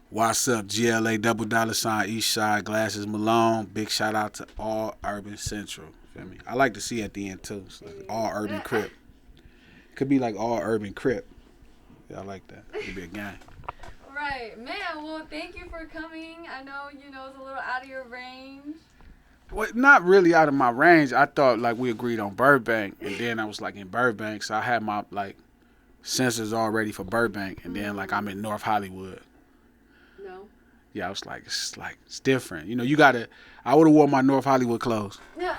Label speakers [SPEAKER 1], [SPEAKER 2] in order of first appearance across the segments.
[SPEAKER 1] What's up, GLA double dollar sign East Side Glasses Malone. Big shout out to All Urban Central. Feel me? I like to see at the end too. So like all Urban Crip. Could be like All Urban Crip. Yeah, I like that. Could be a gang.
[SPEAKER 2] Right, man. Well, thank you for coming. I know it's a little out of your range.
[SPEAKER 1] Well, not really out of my range. I thought like we agreed on Burbank, and then I was like in Burbank, so I had my like sensors all ready for Burbank, and then like I'm in North Hollywood.
[SPEAKER 2] No.
[SPEAKER 1] Yeah, I was like it's different. You gotta. I would have worn my North Hollywood clothes.
[SPEAKER 2] Yeah.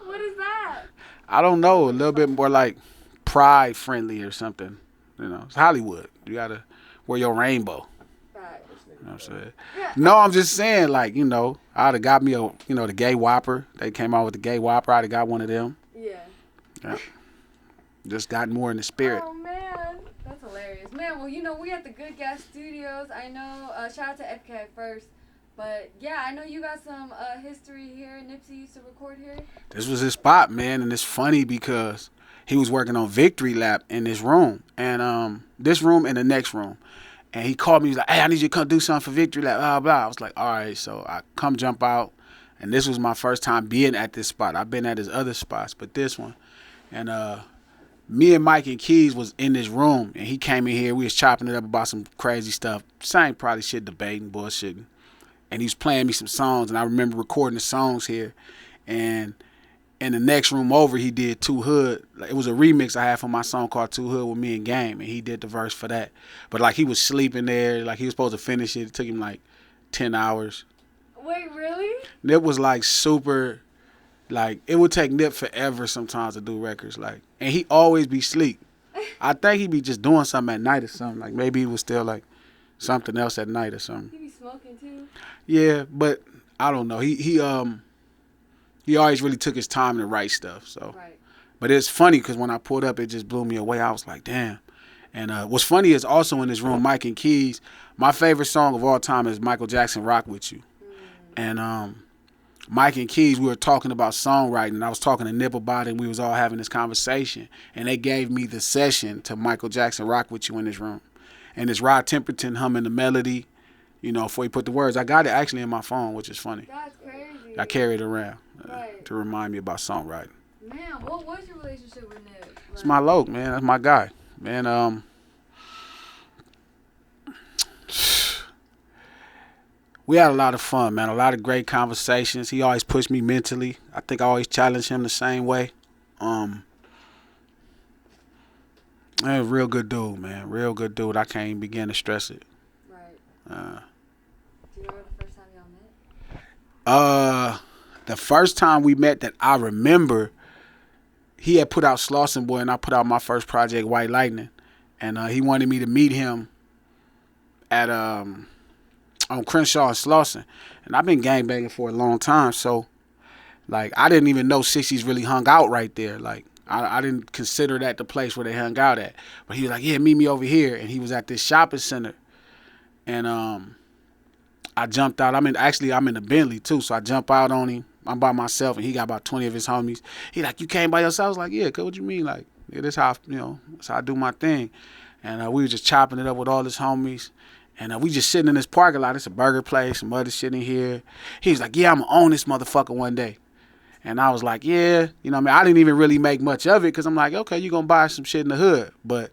[SPEAKER 2] What is that?
[SPEAKER 1] I don't know, a little bit more like pride friendly or something. It's Hollywood. You gotta wear your rainbow.
[SPEAKER 2] Right.
[SPEAKER 1] You know what I'm saying?
[SPEAKER 2] Yeah.
[SPEAKER 1] No, I'm just saying, like, I'd have got me the gay whopper. They came out with the gay whopper. I'd have got one of them.
[SPEAKER 2] Yeah.
[SPEAKER 1] Yeah. Just got more in the spirit.
[SPEAKER 2] Oh man, that's hilarious, man. Well, we at the Good Gas Studios. I know. Shout out to FK first, but yeah, I know you got some history here. Nipsey used to record here.
[SPEAKER 1] This was his spot, man, and it's funny because he was working on Victory Lap in this room, and this room and the next room. And he called me. He was like, "Hey, I need you to come do something for Victory Lap." Blah blah. I was like, "All right." So I come jump out, and this was my first time being at this spot. I've been at his other spots, but this one, and me and Mike and Keys was in this room, and he came in here. We was chopping it up about some crazy stuff, same probably shit, debating, bullshitting, and he was playing me some songs. And I remember recording the songs here, and in the next room over, he did Too Hood. It was a remix I had for my song called Too Hood with me and Game, and he did the verse for that. But like he was sleeping there, like he was supposed to finish it. It took him like 10 hours.
[SPEAKER 2] Wait, really?
[SPEAKER 1] Nip was like super, like it would take Nip forever sometimes to do records, like, and he always be sleep. I think he be just doing something at night or something. Like maybe he was still like something else at night or something.
[SPEAKER 2] He be smoking too.
[SPEAKER 1] Yeah, but I don't know. He always really took his time to write stuff. So,
[SPEAKER 2] Right.
[SPEAKER 1] but it's funny because when I pulled up, it just blew me away. I was like, damn. And what's funny is also in this room, Mike and Keys. My favorite song of all time is Michael Jackson "Rock with You," and Mike and Keys, we were talking about songwriting. I was talking to Nip about it, and we was all having this conversation. And they gave me the session to Michael Jackson "Rock with You" in this room, and it's Rod Temperton humming the melody, before he put the words. I got it actually in my phone, which is funny.
[SPEAKER 2] That's crazy.
[SPEAKER 1] I carry it around
[SPEAKER 2] Right.
[SPEAKER 1] to remind me about songwriting.
[SPEAKER 2] Man, what was your relationship with Nip?
[SPEAKER 1] It's my Loke, man. That's my guy, man. We had a lot of fun, man. A lot of great conversations. He always pushed me mentally. I think I always challenged him the same way. Man, real good dude, man. Real good dude. I can't even begin to stress it.
[SPEAKER 2] Right.
[SPEAKER 1] Uh,
[SPEAKER 2] Do you remember the first time y'all met?
[SPEAKER 1] the first time we met that I remember, he had put out Slauson Boy, and I put out my first project, White Lightning, and he wanted me to meet him at on Crenshaw and Slauson, and I've been gangbanging for a long time, so like I didn't even know 60s really hung out right there. Like I didn't consider that the place where they hung out at, but he was like, "Yeah, meet me over here," and he was at this shopping center, and I jumped out. I'm in the Bentley too, so I jump out on him. I'm by myself, and he got about 20 of his homies. He like, "You came by yourself?" I was like, "Yeah, cuz what you mean?" Like, yeah, that's how that's how I do my thing. And we were just chopping it up with all his homies. And we just sitting in this parking lot. It's a burger place, some other shit in here. He was like, "Yeah, I'm going to own this motherfucker one day." And I was like, "Yeah." I didn't even really make much of it because I'm like, okay, you're going to buy some shit in the hood. But,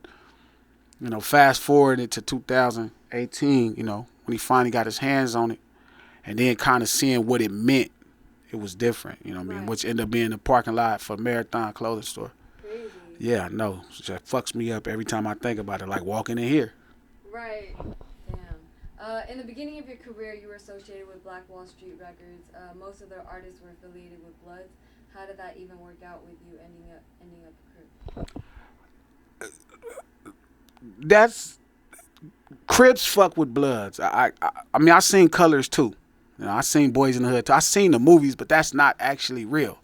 [SPEAKER 1] fast forward it to 2018, when he finally got his hands on it and then kind of seeing what it meant, it was different,
[SPEAKER 2] Right.
[SPEAKER 1] which ended up being the parking lot for Marathon Clothing Store.
[SPEAKER 2] Crazy.
[SPEAKER 1] Yeah, I know. It just fucks me up every time I think about it, like walking in here.
[SPEAKER 2] Right. Damn. In the beginning of your career, you were associated with Black Wall Street Records. Most of their artists were affiliated with Bloods. How did that even work out with you ending up a Crip?
[SPEAKER 1] That's Crips fuck with Bloods. I mean, I seen Colors too. I seen Boys in the Hood too. I seen the movies, but that's not actually real.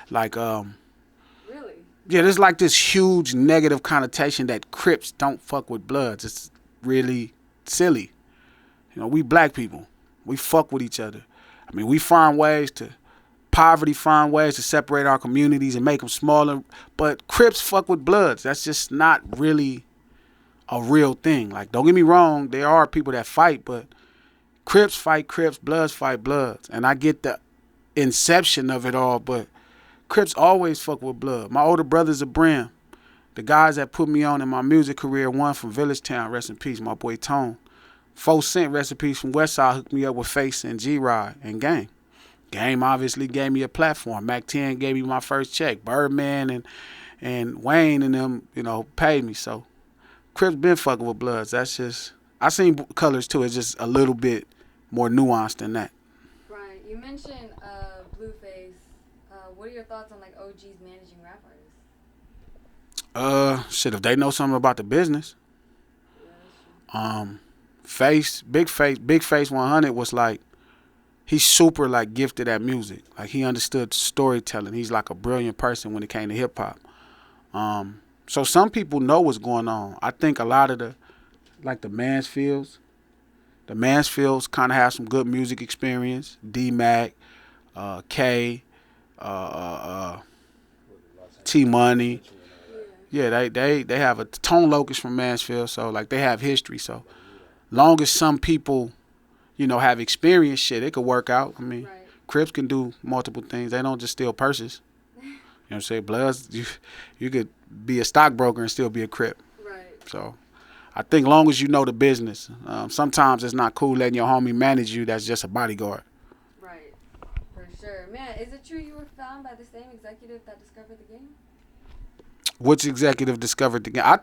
[SPEAKER 1] Like,
[SPEAKER 2] Really?
[SPEAKER 1] yeah, there's like this huge negative connotation that Crips don't fuck with Bloods. It's really silly. We black people. We fuck with each other. I mean, we find ways to separate our communities and make them smaller. But Crips fuck with Bloods. That's just not really a real thing. Like, don't get me wrong, there are people that fight, but Crips fight Crips, Bloods fight Bloods. And I get the inception of it all, but Crips always fuck with Blood. My older brother's a Brim. The guys that put me on in my music career, one from Village Town, rest in peace, my boy Tone. 4 Cent, rest in peace, from Westside, hooked me up with Face and G-Rod and Game. Game obviously gave me a platform. Mac 10 gave me my first check. Birdman and Wayne and them, paid me. So Crips been fucking with Bloods. That's just, I seen colors too. It's just a little bit more nuanced than that.
[SPEAKER 2] Brian, you mentioned Blueface. What are your thoughts on like OGs managing rap artists?
[SPEAKER 1] Shit, if they know something about the business. Big Face 100 was like, he's super like gifted at music. Like he understood storytelling. He's like a brilliant person when it came to hip hop. So some people know what's going on. I think a lot of the Mansfields kind of have some good music experience. D-Mac, K, T-Money. Yeah, they have a Tone Locust from Mansfield, so like they have history. So long as some people, have experience, shit, it could work out. I mean, right. Crips can do multiple things. They don't just steal purses. You know what I'm saying? Bloods, you could be a stockbroker and still be a Crip. Right. So I think long as you know the business. Sometimes it's not cool letting your homie manage you that's just a bodyguard.
[SPEAKER 2] Right. For sure. Man, is it true you were found by the same executive that discovered the game?
[SPEAKER 1] Which executive discovered the game? I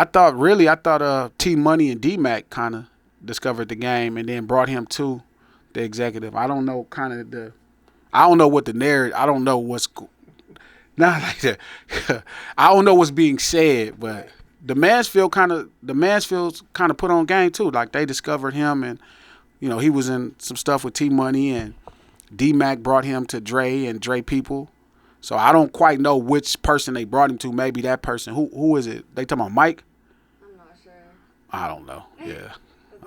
[SPEAKER 1] thought T-Money and D-Mac kind of discovered the game and then brought him to the executive. I don't know I don't know what the narrative, I don't know what's, not like that. I don't know what's being said, but the Mansfields kind of put on game too. Like they discovered him and, he was in some stuff with T-Money and D-Mac brought him to Dre and Dre people. So I don't quite know which person they brought him to. Maybe that person. Who is it? They talking about Mike?
[SPEAKER 2] I'm not sure.
[SPEAKER 1] I don't know. Yeah.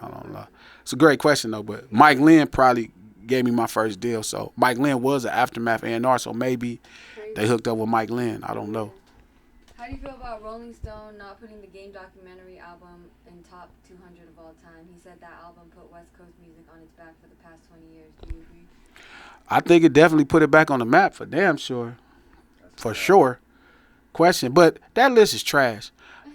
[SPEAKER 1] I don't know. It's a great question though, but Mike Lynn probably gave me my first deal. So Mike Lynn was an Aftermath A&R, so maybe they hooked up with Mike Lynn. I don't know.
[SPEAKER 2] How do you feel about Rolling Stone not putting the Game documentary album in top 200 of all time? He said that album put West Coast music on its back for the past 20 years. Do you agree?
[SPEAKER 1] I think it definitely put it back on the map for damn sure. For sure. Question. But that list is trash.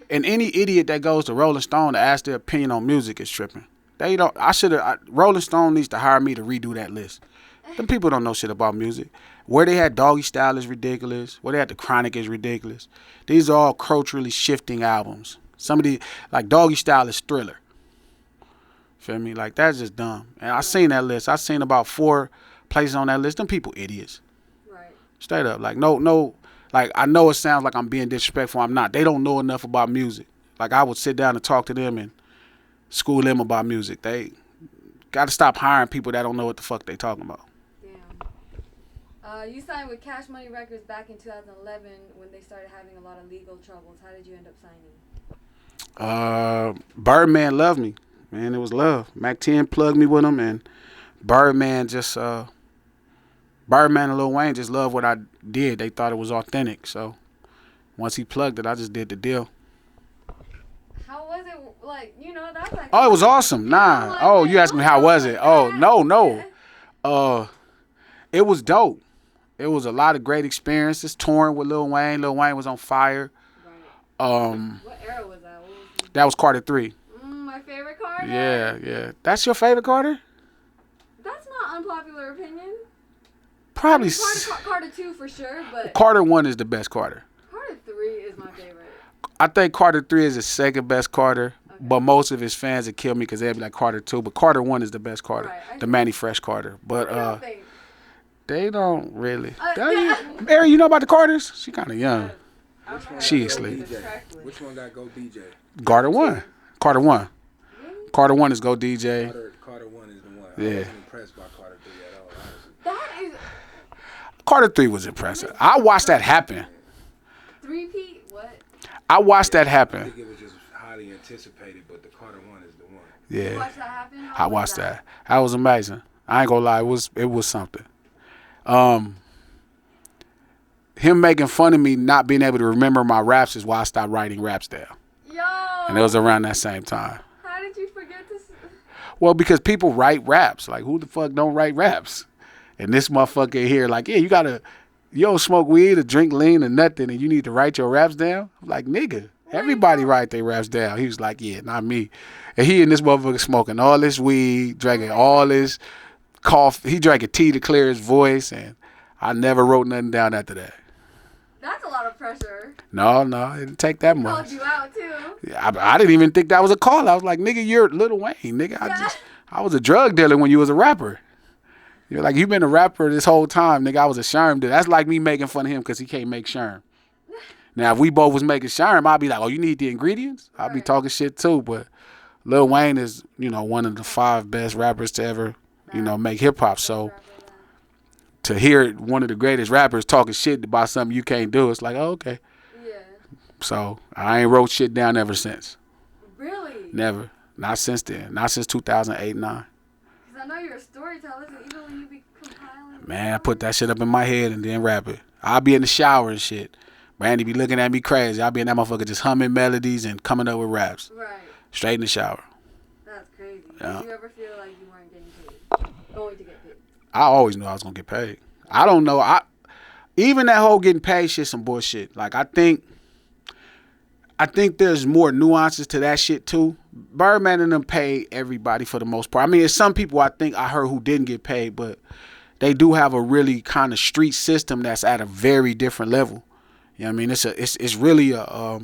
[SPEAKER 1] And any idiot that goes to Rolling Stone to ask their opinion on music is tripping. Rolling Stone needs to hire me to redo that list. Them people don't know shit about music. Where they had Doggy Style is ridiculous. Where they had The Chronic is ridiculous. These are all culturally shifting albums. Somebody like Doggy Style is Thriller. Feel me? Like that's just dumb. And I seen that list. I seen about 4 places on that list. Them people idiots. Right. Straight up. Like no. Like I know it sounds like I'm being disrespectful. I'm not. They don't know enough about music. Like I would sit down and talk to them and school them about music. They got to stop hiring people that don't know what the fuck they talking about.
[SPEAKER 2] Damn. You signed with Cash Money Records back in 2011 when they started having a lot of legal troubles. How did you end up signing?
[SPEAKER 1] Birdman loved me. Man, it was love. Mac 10 plugged me with him, and Birdman and Lil Wayne just loved what I did. They thought it was authentic. So once he plugged it, I just did the deal.
[SPEAKER 2] How was it? Like, that's like...
[SPEAKER 1] Oh, it was awesome. Nah. Oh, you asked me how was it? Oh, no. It was dope. It was a lot of great experiences. Touring with Lil Wayne. Lil Wayne was on fire.
[SPEAKER 2] Right. What era was that?
[SPEAKER 1] That was Carter 3.
[SPEAKER 2] My favorite Carter?
[SPEAKER 1] Yeah. That's your favorite Carter?
[SPEAKER 2] That's not unpopular opinion.
[SPEAKER 1] Probably.
[SPEAKER 2] Carter 2 for sure, but...
[SPEAKER 1] Carter 1 is the best Carter.
[SPEAKER 2] Carter 3 is my favorite.
[SPEAKER 1] I think Carter 3 is the second best Carter, okay. But most of his fans would kill me because they'd be like Carter 2. But Carter 1 is the best Carter, right, the Manny Fresh Carter. But they don't really. Mary, you know about the Carters? She kind of young. She asleep.
[SPEAKER 3] Which one got Go DJ?
[SPEAKER 1] Carter 1. Carter 1. Really? Carter 1 is Go DJ.
[SPEAKER 3] Carter 1 is the one.
[SPEAKER 1] Yeah.
[SPEAKER 3] I wasn't impressed by Carter 3 at all, honestly.
[SPEAKER 2] That is...
[SPEAKER 1] Carter 3 was impressive. I watched that happen.
[SPEAKER 2] 3P? What?
[SPEAKER 1] I watched that happen.
[SPEAKER 3] I think it was just highly anticipated, but the Carter 1 is the one.
[SPEAKER 1] Yeah.
[SPEAKER 2] You watched that happen?
[SPEAKER 1] I watched that. That was amazing. I ain't gonna lie, it was something. Him making fun of me not being able to remember my raps is why I stopped writing raps down.
[SPEAKER 2] Yo.
[SPEAKER 1] And it was around that same time.
[SPEAKER 2] How did you forget this?
[SPEAKER 1] Well, because people write raps. Like, who the fuck don't write raps? And this motherfucker here, like, yeah, you don't smoke weed or drink lean or nothing, and you need to write your raps down? I'm like, nigga, everybody write their raps down. He was like, yeah, not me. And he and this motherfucker smoking all this weed, drinking all this coffee. He drank a tea to clear his voice, and I never wrote nothing down after that.
[SPEAKER 2] That's a lot of pressure.
[SPEAKER 1] No, it didn't take that much.
[SPEAKER 2] Called you out too.
[SPEAKER 1] I didn't even think that was a call. I was like, nigga, you're Lil Wayne, nigga. I was a drug dealer when you was a rapper. You're like, you've been a rapper this whole time, nigga. I was a Sherm dude. That's like me making fun of him because he can't make Sherm. Now, if we both was making Sherm, I'd be like, oh, you need the ingredients? I'd be talking shit too. But Lil Wayne is, one of the 5 best rappers to ever, make hip hop. So to hear one of the greatest rappers talking shit about something you can't do, it's like, oh, okay.
[SPEAKER 2] Yeah.
[SPEAKER 1] So I ain't wrote shit down ever since.
[SPEAKER 2] Really?
[SPEAKER 1] Never. Not since then. Not since 2008, 9.
[SPEAKER 2] Because I know you're a storyteller, so even when you be compiling.
[SPEAKER 1] Man, I put that shit up in my head and then rap it. I'll be in the shower and shit. Brandy be looking at me crazy. I'll be in that motherfucker just humming melodies and coming up with raps.
[SPEAKER 2] Right.
[SPEAKER 1] Straight in the shower.
[SPEAKER 2] That's crazy.
[SPEAKER 1] Yeah.
[SPEAKER 2] Did you ever feel like you weren't getting paid? Going to get paid?
[SPEAKER 1] I always knew I was gonna get paid. I don't know. Even that whole getting paid shit some bullshit. Like I think there's more nuances to that shit too. Birdman and them paid everybody for the most part. I mean, there's some people I think I heard who didn't get paid, but they do have a really kind of street system that's at a very different level. You know what I mean? It's really a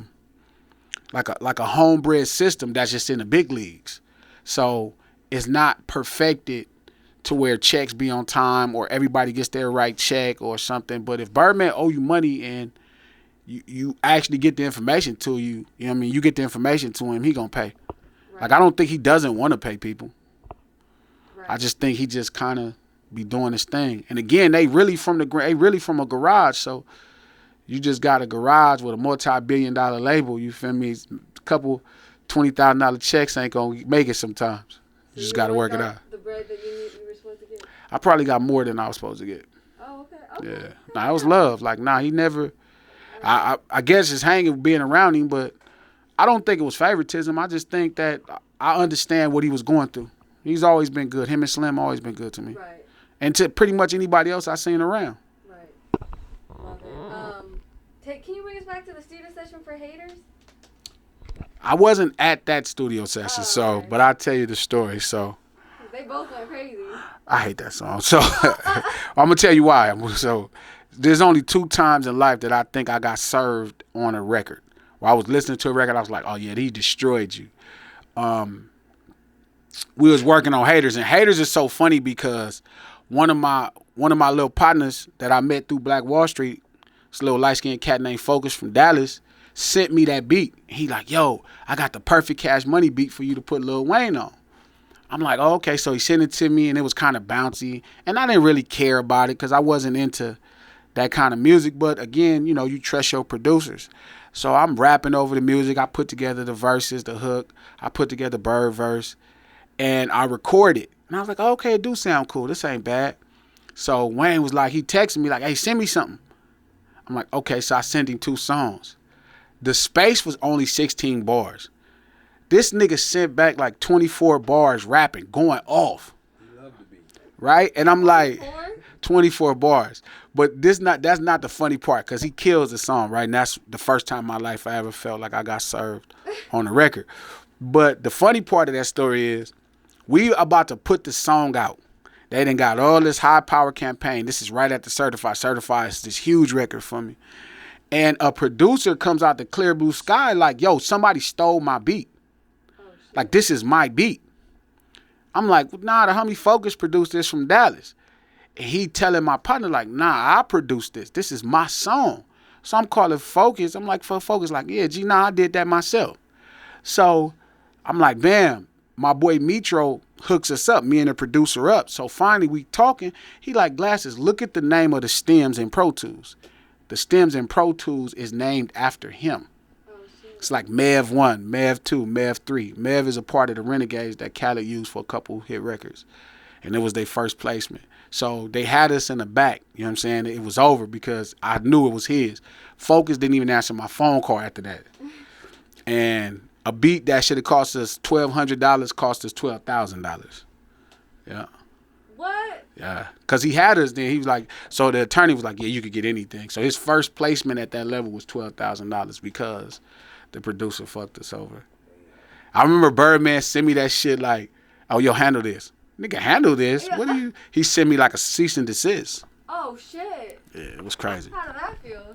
[SPEAKER 1] like a homebred system that's just in the big leagues. So it's not perfected to where checks be on time or everybody gets their right check or something. But if Birdman owe you money and you actually get the information to you, you know what I mean? You get the information to him, he gonna pay. Right. Like I don't think he doesn't want to pay people. Right. I just think he just kind of be doing his thing. And again, they really from a garage, so you just got a garage with a multi-billion-dollar label. You feel me? A couple $20,000 checks ain't gonna make it sometimes. You just got to work it out.
[SPEAKER 2] The bread that you were supposed to get?
[SPEAKER 1] I probably got more than I was supposed to get.
[SPEAKER 2] Oh, okay.
[SPEAKER 1] Yeah. Nah, it was love. Like, he never. I guess it's hanging being around him, but I don't think it was favoritism. I just think that I understand what he was going through. He's always been good. Him and Slim always been good to me.
[SPEAKER 2] Right.
[SPEAKER 1] And to pretty much anybody else I seen around.
[SPEAKER 2] Right. Love it. Can you bring us back to the studio session for Haters?
[SPEAKER 1] I wasn't at that studio session, but I'll tell you the story. So
[SPEAKER 2] they both went crazy.
[SPEAKER 1] I hate that song. So I'm gonna tell you why. So there's only 2 times in life that I think I got served on a record. While I was listening to a record, I was like, oh yeah, he destroyed you. We was working on Haters, and Haters is so funny because one of my little partners that I met through Black Wall Street, this little light-skinned cat named Focus from Dallas, sent me that beat. He like, yo, I got the perfect Cash Money beat for you to put Lil Wayne on. I'm like, oh, okay. So he sent it to me, and it was kind of bouncy. And I didn't really care about it because I wasn't into that kind of music. But again, you trust your producers. So I'm rapping over the music. I put together the verses, the hook. I put together Bird verse, and I recorded. And I was like, oh, okay, it do sound cool. This ain't bad. So Wayne was like, he texted me like, hey, send me something. I'm like, okay. So I sent him 2 songs. The space was only 16 bars. This nigga sent back like 24 bars rapping, going off. Right? And I'm like, 24 bars. But that's not the funny part because he kills the song, right? And that's the first time in my life I ever felt like I got served on the record. But the funny part of that story is we about to put the song out. They done got all this high power campaign. This is right at the Certified. Certified is this huge record for me. And a producer comes out the clear blue sky like, yo, somebody stole my beat. Like, this is my beat. I'm like, nah, the homie Focus produced this from Dallas. And he telling my partner like, nah, I produced this. This is my song. So I'm calling Focus. I'm like, for Focus, like, yeah, nah, I did that myself. So I'm like, bam, my boy Metro hooks us up, me and the producer up. So finally we talking. He like, Glasses, look at the name of the stems in Pro Tools. The stems in Pro Tools is named after him. It's like Mev 1, Mev 2, Mev 3. Mev is a part of the Renegades that Khaled used for a couple hit records. And it was their first placement. So they had us in the back. You know what I'm saying? It was over because I knew it was his. Focus didn't even answer my phone call after that. And A beat that should have cost us $1,200 cost us $12,000. Yeah.
[SPEAKER 2] What?
[SPEAKER 1] Yeah. Because he had us then. He was like, so the attorney was like, yeah, you could get anything. So his first placement at that level was $12,000 because the producer fucked us over. I remember Birdman sent me that shit like, oh, yo, handle this. Nigga, handle this?
[SPEAKER 2] Yeah.
[SPEAKER 1] What do you? He sent me like a cease and desist.
[SPEAKER 2] Oh, shit.
[SPEAKER 1] Yeah, it was crazy.
[SPEAKER 2] How did that feel?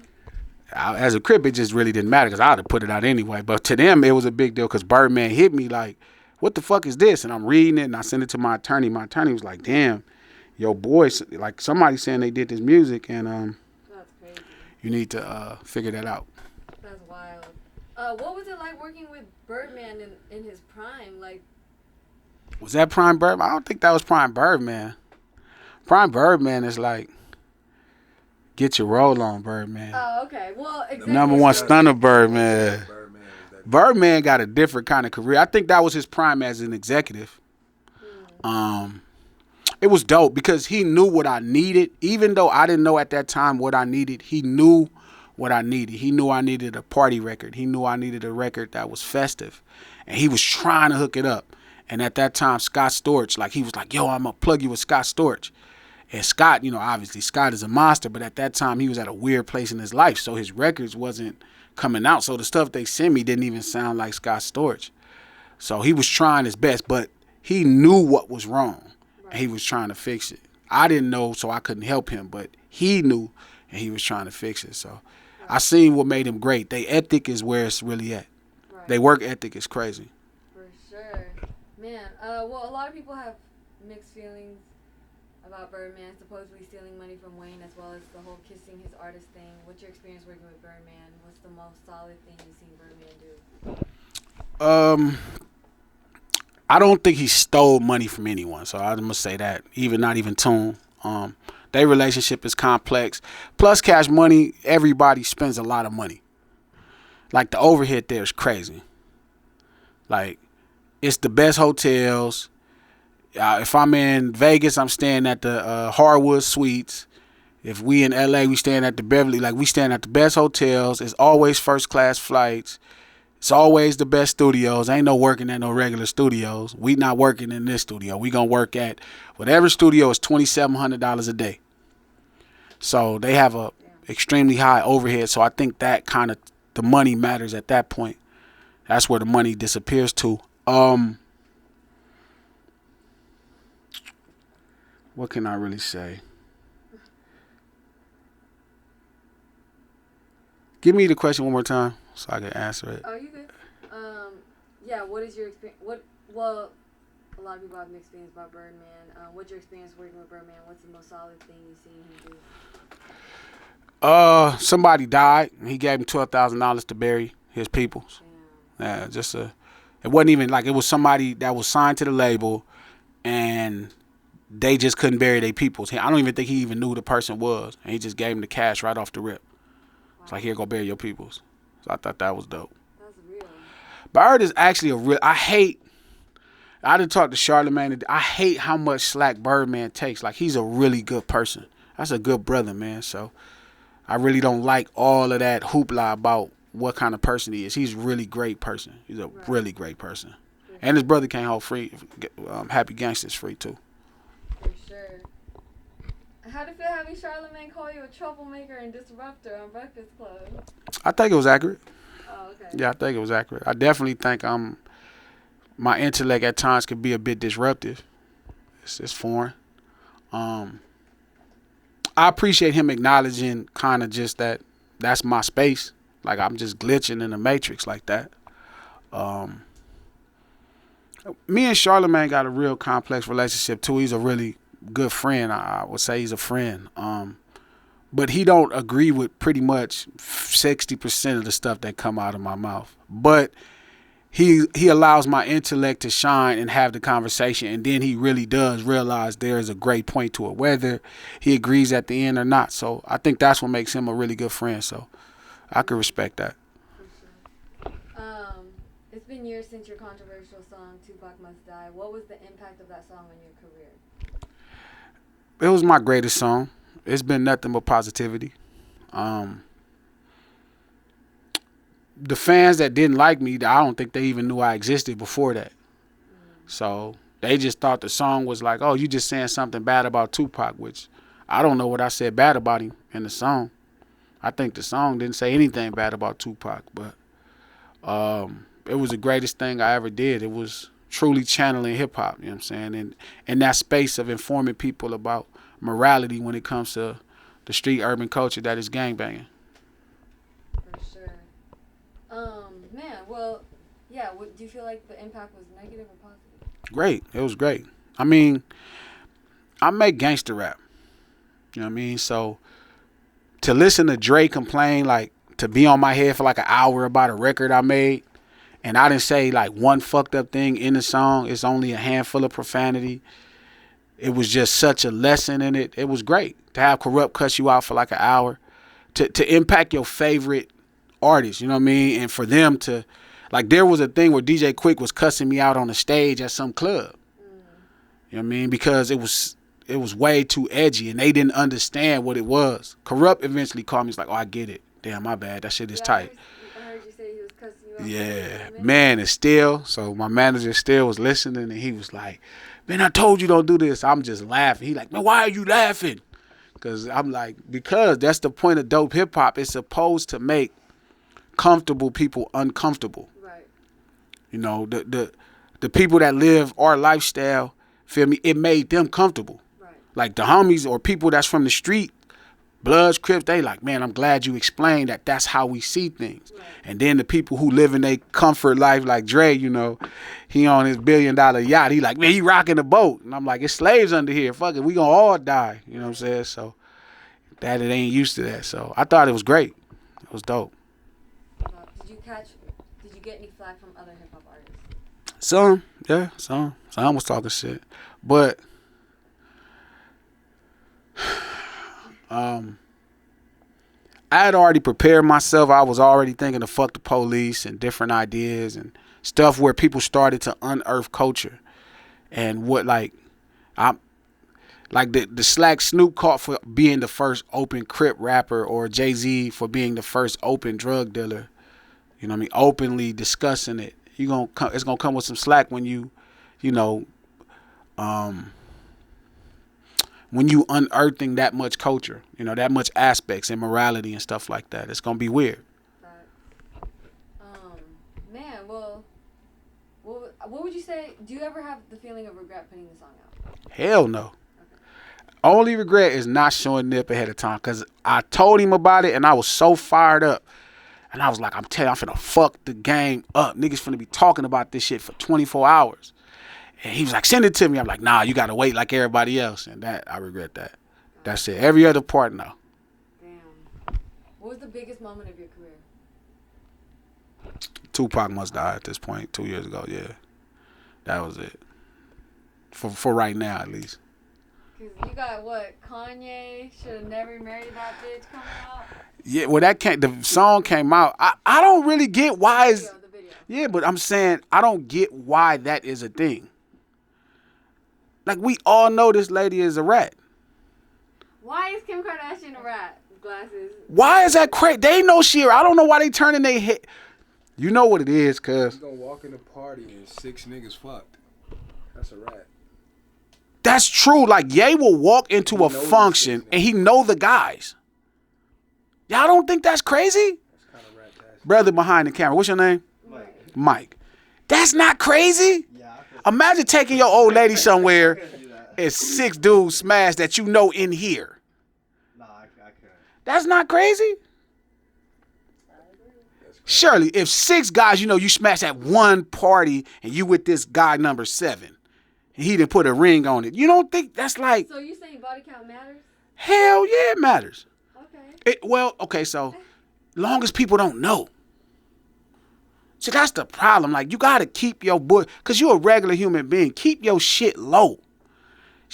[SPEAKER 1] As a crip, it just really didn't matter because I would have put it out anyway. But to them, it was a big deal because Birdman hit me like, what the fuck is this? And I'm reading it and I sent it to my attorney. My attorney was like, damn, yo, boys, like somebody saying they did this music and
[SPEAKER 2] That's crazy.
[SPEAKER 1] you need to figure that out.
[SPEAKER 2] That's wild. What was it like working with Birdman in his prime? Like,
[SPEAKER 1] Was that Prime Birdman? I don't think that was Prime Birdman. Prime Birdman is like, get your roll on, Birdman.
[SPEAKER 2] oh, okay. Well, exactly.
[SPEAKER 1] Number one stunner, Birdman.
[SPEAKER 3] Birdman was that.
[SPEAKER 1] Birdman got a different kind of career. I think that was his prime as an executive. It was dope because he knew what I needed. Even though I didn't know at that time what I needed, he knew what I needed. He knew I needed a party record. He knew I needed a record that was festive. And he was trying to hook it up. And at that time, Scott Storch, like he was like, yo, I'm going to plug you with Scott Storch. And Scott, you know, obviously Scott is a monster, but at that time he was at a weird place in his life. So his records wasn't coming out. So the stuff they sent me didn't even sound like Scott Storch. So he was trying his best, but he knew what was wrong. And he was trying to fix it. I didn't know, so I couldn't help him, but he knew and he was trying to fix it. So I seen what made him great. Their ethic is where it's really at.
[SPEAKER 2] Right.
[SPEAKER 1] Their work ethic is crazy.
[SPEAKER 2] For sure. Man, well, a lot of people have mixed feelings about Birdman supposedly stealing money from Wayne as well as the whole kissing his artist thing. What's your experience working with Birdman? What's the most solid thing you've seen Birdman do?
[SPEAKER 1] I don't think he stole money from anyone, so I'm gonna say that. Not even Tune. Their relationship is complex. Plus, Cash Money, everybody spends a lot of money. Like the overhead there is crazy. Like it's the best hotels. If I'm in Vegas, I'm staying at the Harwood Suites. If we in LA, we staying at the Beverly. Like we staying at the best hotels. It's always first class flights. It's always the best studios. Ain't no working at no regular studios. We not working in this studio. We gonna work at whatever studio is $2,700 a day. So they have a extremely high overhead. So I think that kind of the money matters at that point. That's where the money disappears to. What can I really say? Give me the question one more time so I can answer it.
[SPEAKER 2] Oh, you good? Yeah. What is your experience? Well, a lot of people have mixed feelings about Birdman. What's your experience working with Birdman? What's the most solid thing you've seen him do?
[SPEAKER 1] Somebody died. He gave him $12,000 to bury his peoples.
[SPEAKER 2] Damn.
[SPEAKER 1] Yeah, it wasn't even like it was somebody that was signed to the label, and they just couldn't bury their peoples. I don't even think he even knew who the person was, and he just gave him the cash right off the rip.
[SPEAKER 2] Wow.
[SPEAKER 1] It's like, here, go bury your peoples. So I thought that was dope.
[SPEAKER 2] That's real.
[SPEAKER 1] Bird is actually a real. I done talked to Charlamagne. I hate how much slack Birdman takes. Like he's a really good person. That's a good brother, man. So I really don't like all of that hoopla about what kind of person he is. He's a really great person. He's a really great person. And his brother can't hold free. Happy Gangsta's free too.
[SPEAKER 2] For sure. How do you feel having Charlamagne call you a troublemaker and disruptor on Breakfast Club?
[SPEAKER 1] I think it was accurate.
[SPEAKER 2] Oh, okay.
[SPEAKER 1] Yeah, I think it was accurate. I definitely think my intellect at times could be a bit disruptive. It's foreign. I appreciate him acknowledging kind of just that's my space. Like I'm just glitching in the matrix like that. Me and Charlamagne got a real complex relationship too. He's a really good friend. I would say he's a friend. But he don't agree with pretty much 60% of the stuff that come out of my mouth. But he allows my intellect to shine and have the conversation, and then he really does realize there is a great point to it, whether he agrees at the end or not. So I think that's what makes him a really good friend. So I could respect that.
[SPEAKER 2] For sure. It's been years since your controversial song "Tupac Must Die." What was the impact of that song on your career?
[SPEAKER 1] It was my greatest song. It's been nothing but positivity. the fans that didn't like me, I don't think they even knew I existed before that. So they just thought the song was like, oh, you just saying something bad about Tupac, which I don't know what I said bad about him in the song. I think the song didn't say anything bad about Tupac, but it was the greatest thing I ever did. It was truly channeling hip-hop, you know what I'm saying, and in that space of informing people about morality when it comes to the street urban culture that is gangbanging.
[SPEAKER 2] For sure. Man, well, yeah, do you feel like the impact was negative or positive?
[SPEAKER 1] Great. It was great. I mean, I make gangster rap. You know what I mean? So to listen to Dre complain, like, to be on my head for like an hour about a record I made, and I didn't say like one fucked up thing in the song, it's only a handful of profanity. It was just such a lesson in it. It was great to have Corrupt cuss you out for like an hour, to impact your favorite artist, you know what I mean? And for them to, like, there was a thing where DJ Quick was cussing me out on the stage at some club. You know what I mean? Because it was way too edgy and they didn't understand what it was. Corrupt eventually called me. He's like, oh, I get it. Damn, my bad. That shit is tight.
[SPEAKER 2] I heard you say he was cussing you out.
[SPEAKER 1] Yeah, man, it's still. So my manager still was listening, and he was like, man, I told you don't do this. I'm just laughing. He like, man, why are you laughing? Because I'm like, because that's the point of dope hip hop. It's supposed to make comfortable people uncomfortable.
[SPEAKER 2] Right.
[SPEAKER 1] You know, the people that live our lifestyle, feel me, it made them comfortable.
[SPEAKER 2] Right.
[SPEAKER 1] Like the homies or people that's from the street, Bloods, Crips, they like, man, I'm glad you explained that that's how we see things. Right. And then the people who live in their comfort life, like Dre, you know, he on his $1 billion yacht. He like, man, he rocking the boat. And I'm like, it's slaves under here. Fuck it, we gonna all die. You know what I'm saying? So that it ain't used to that. So I thought it was great. It was dope.
[SPEAKER 2] Did you get any flack from other hip hop artists?
[SPEAKER 1] Some, yeah, some. Some was talking shit. But I had already prepared myself. I was already thinking of fuck the police and different ideas and stuff where people started to unearth culture. And what, like, I'm like the slack Snoop caught for being the first open crip rapper, or Jay-Z for being the first open drug dealer. You know what I mean? Openly discussing it. It's gonna come with some slack when you know, when you unearthing that much culture, you know, that much aspects and morality and stuff like that. It's gonna be weird.
[SPEAKER 2] Man, well, what would you say? Do you ever have the feeling of regret putting the song out?
[SPEAKER 1] Hell no. Okay. Only regret is not showing Nip ahead of time, because I told him about it and I was so fired up. And I was like, I'm telling you, I'm finna fuck the game up. Niggas finna be talking about this shit for 24 hours. And he was like, send it to me. I'm like, nah, you gotta wait like everybody else. And that, I regret that. That's it. Every other part, no.
[SPEAKER 2] Damn. What was the biggest moment of your career?
[SPEAKER 1] Tupac must die at this point 2 years ago, yeah. That was it. For right now, at least.
[SPEAKER 2] Because you got what? Kanye should have never married that bitch coming out?
[SPEAKER 1] Yeah, well, the song came out. I don't really get why
[SPEAKER 2] the video.
[SPEAKER 1] Yeah, but I'm saying I don't get why that is a thing. Like, we all know this lady is a rat.
[SPEAKER 2] Why is Kim Kardashian a rat? Glasses.
[SPEAKER 1] Why is that crazy? They know she. I don't know why they turning their head. You know what it is, cuz.
[SPEAKER 3] You gonna walk in a party and 6 niggas fucked. That's a rat.
[SPEAKER 1] That's true. Like, Ye will walk into a function and he know the guys. Y'all don't think that's crazy?
[SPEAKER 3] That's kind of rat-tastic.
[SPEAKER 1] Brother behind the camera, what's your name? Mike. That's not crazy?
[SPEAKER 4] Yeah,
[SPEAKER 1] Imagine taking your old lady somewhere and 6 dudes smash that you know in here.
[SPEAKER 4] Nah, I couldn't.
[SPEAKER 1] That's not crazy? Surely, if 6 guys, you know, you smash at one party and you with this guy number 7, and he didn't put a ring on it, you don't think that's like...
[SPEAKER 2] So you saying body count matters?
[SPEAKER 1] Hell yeah, it matters.
[SPEAKER 2] Okay.
[SPEAKER 1] So long as people don't know. See, that's the problem. Like, you got to keep your boy, because you're a regular human being. Keep your shit low.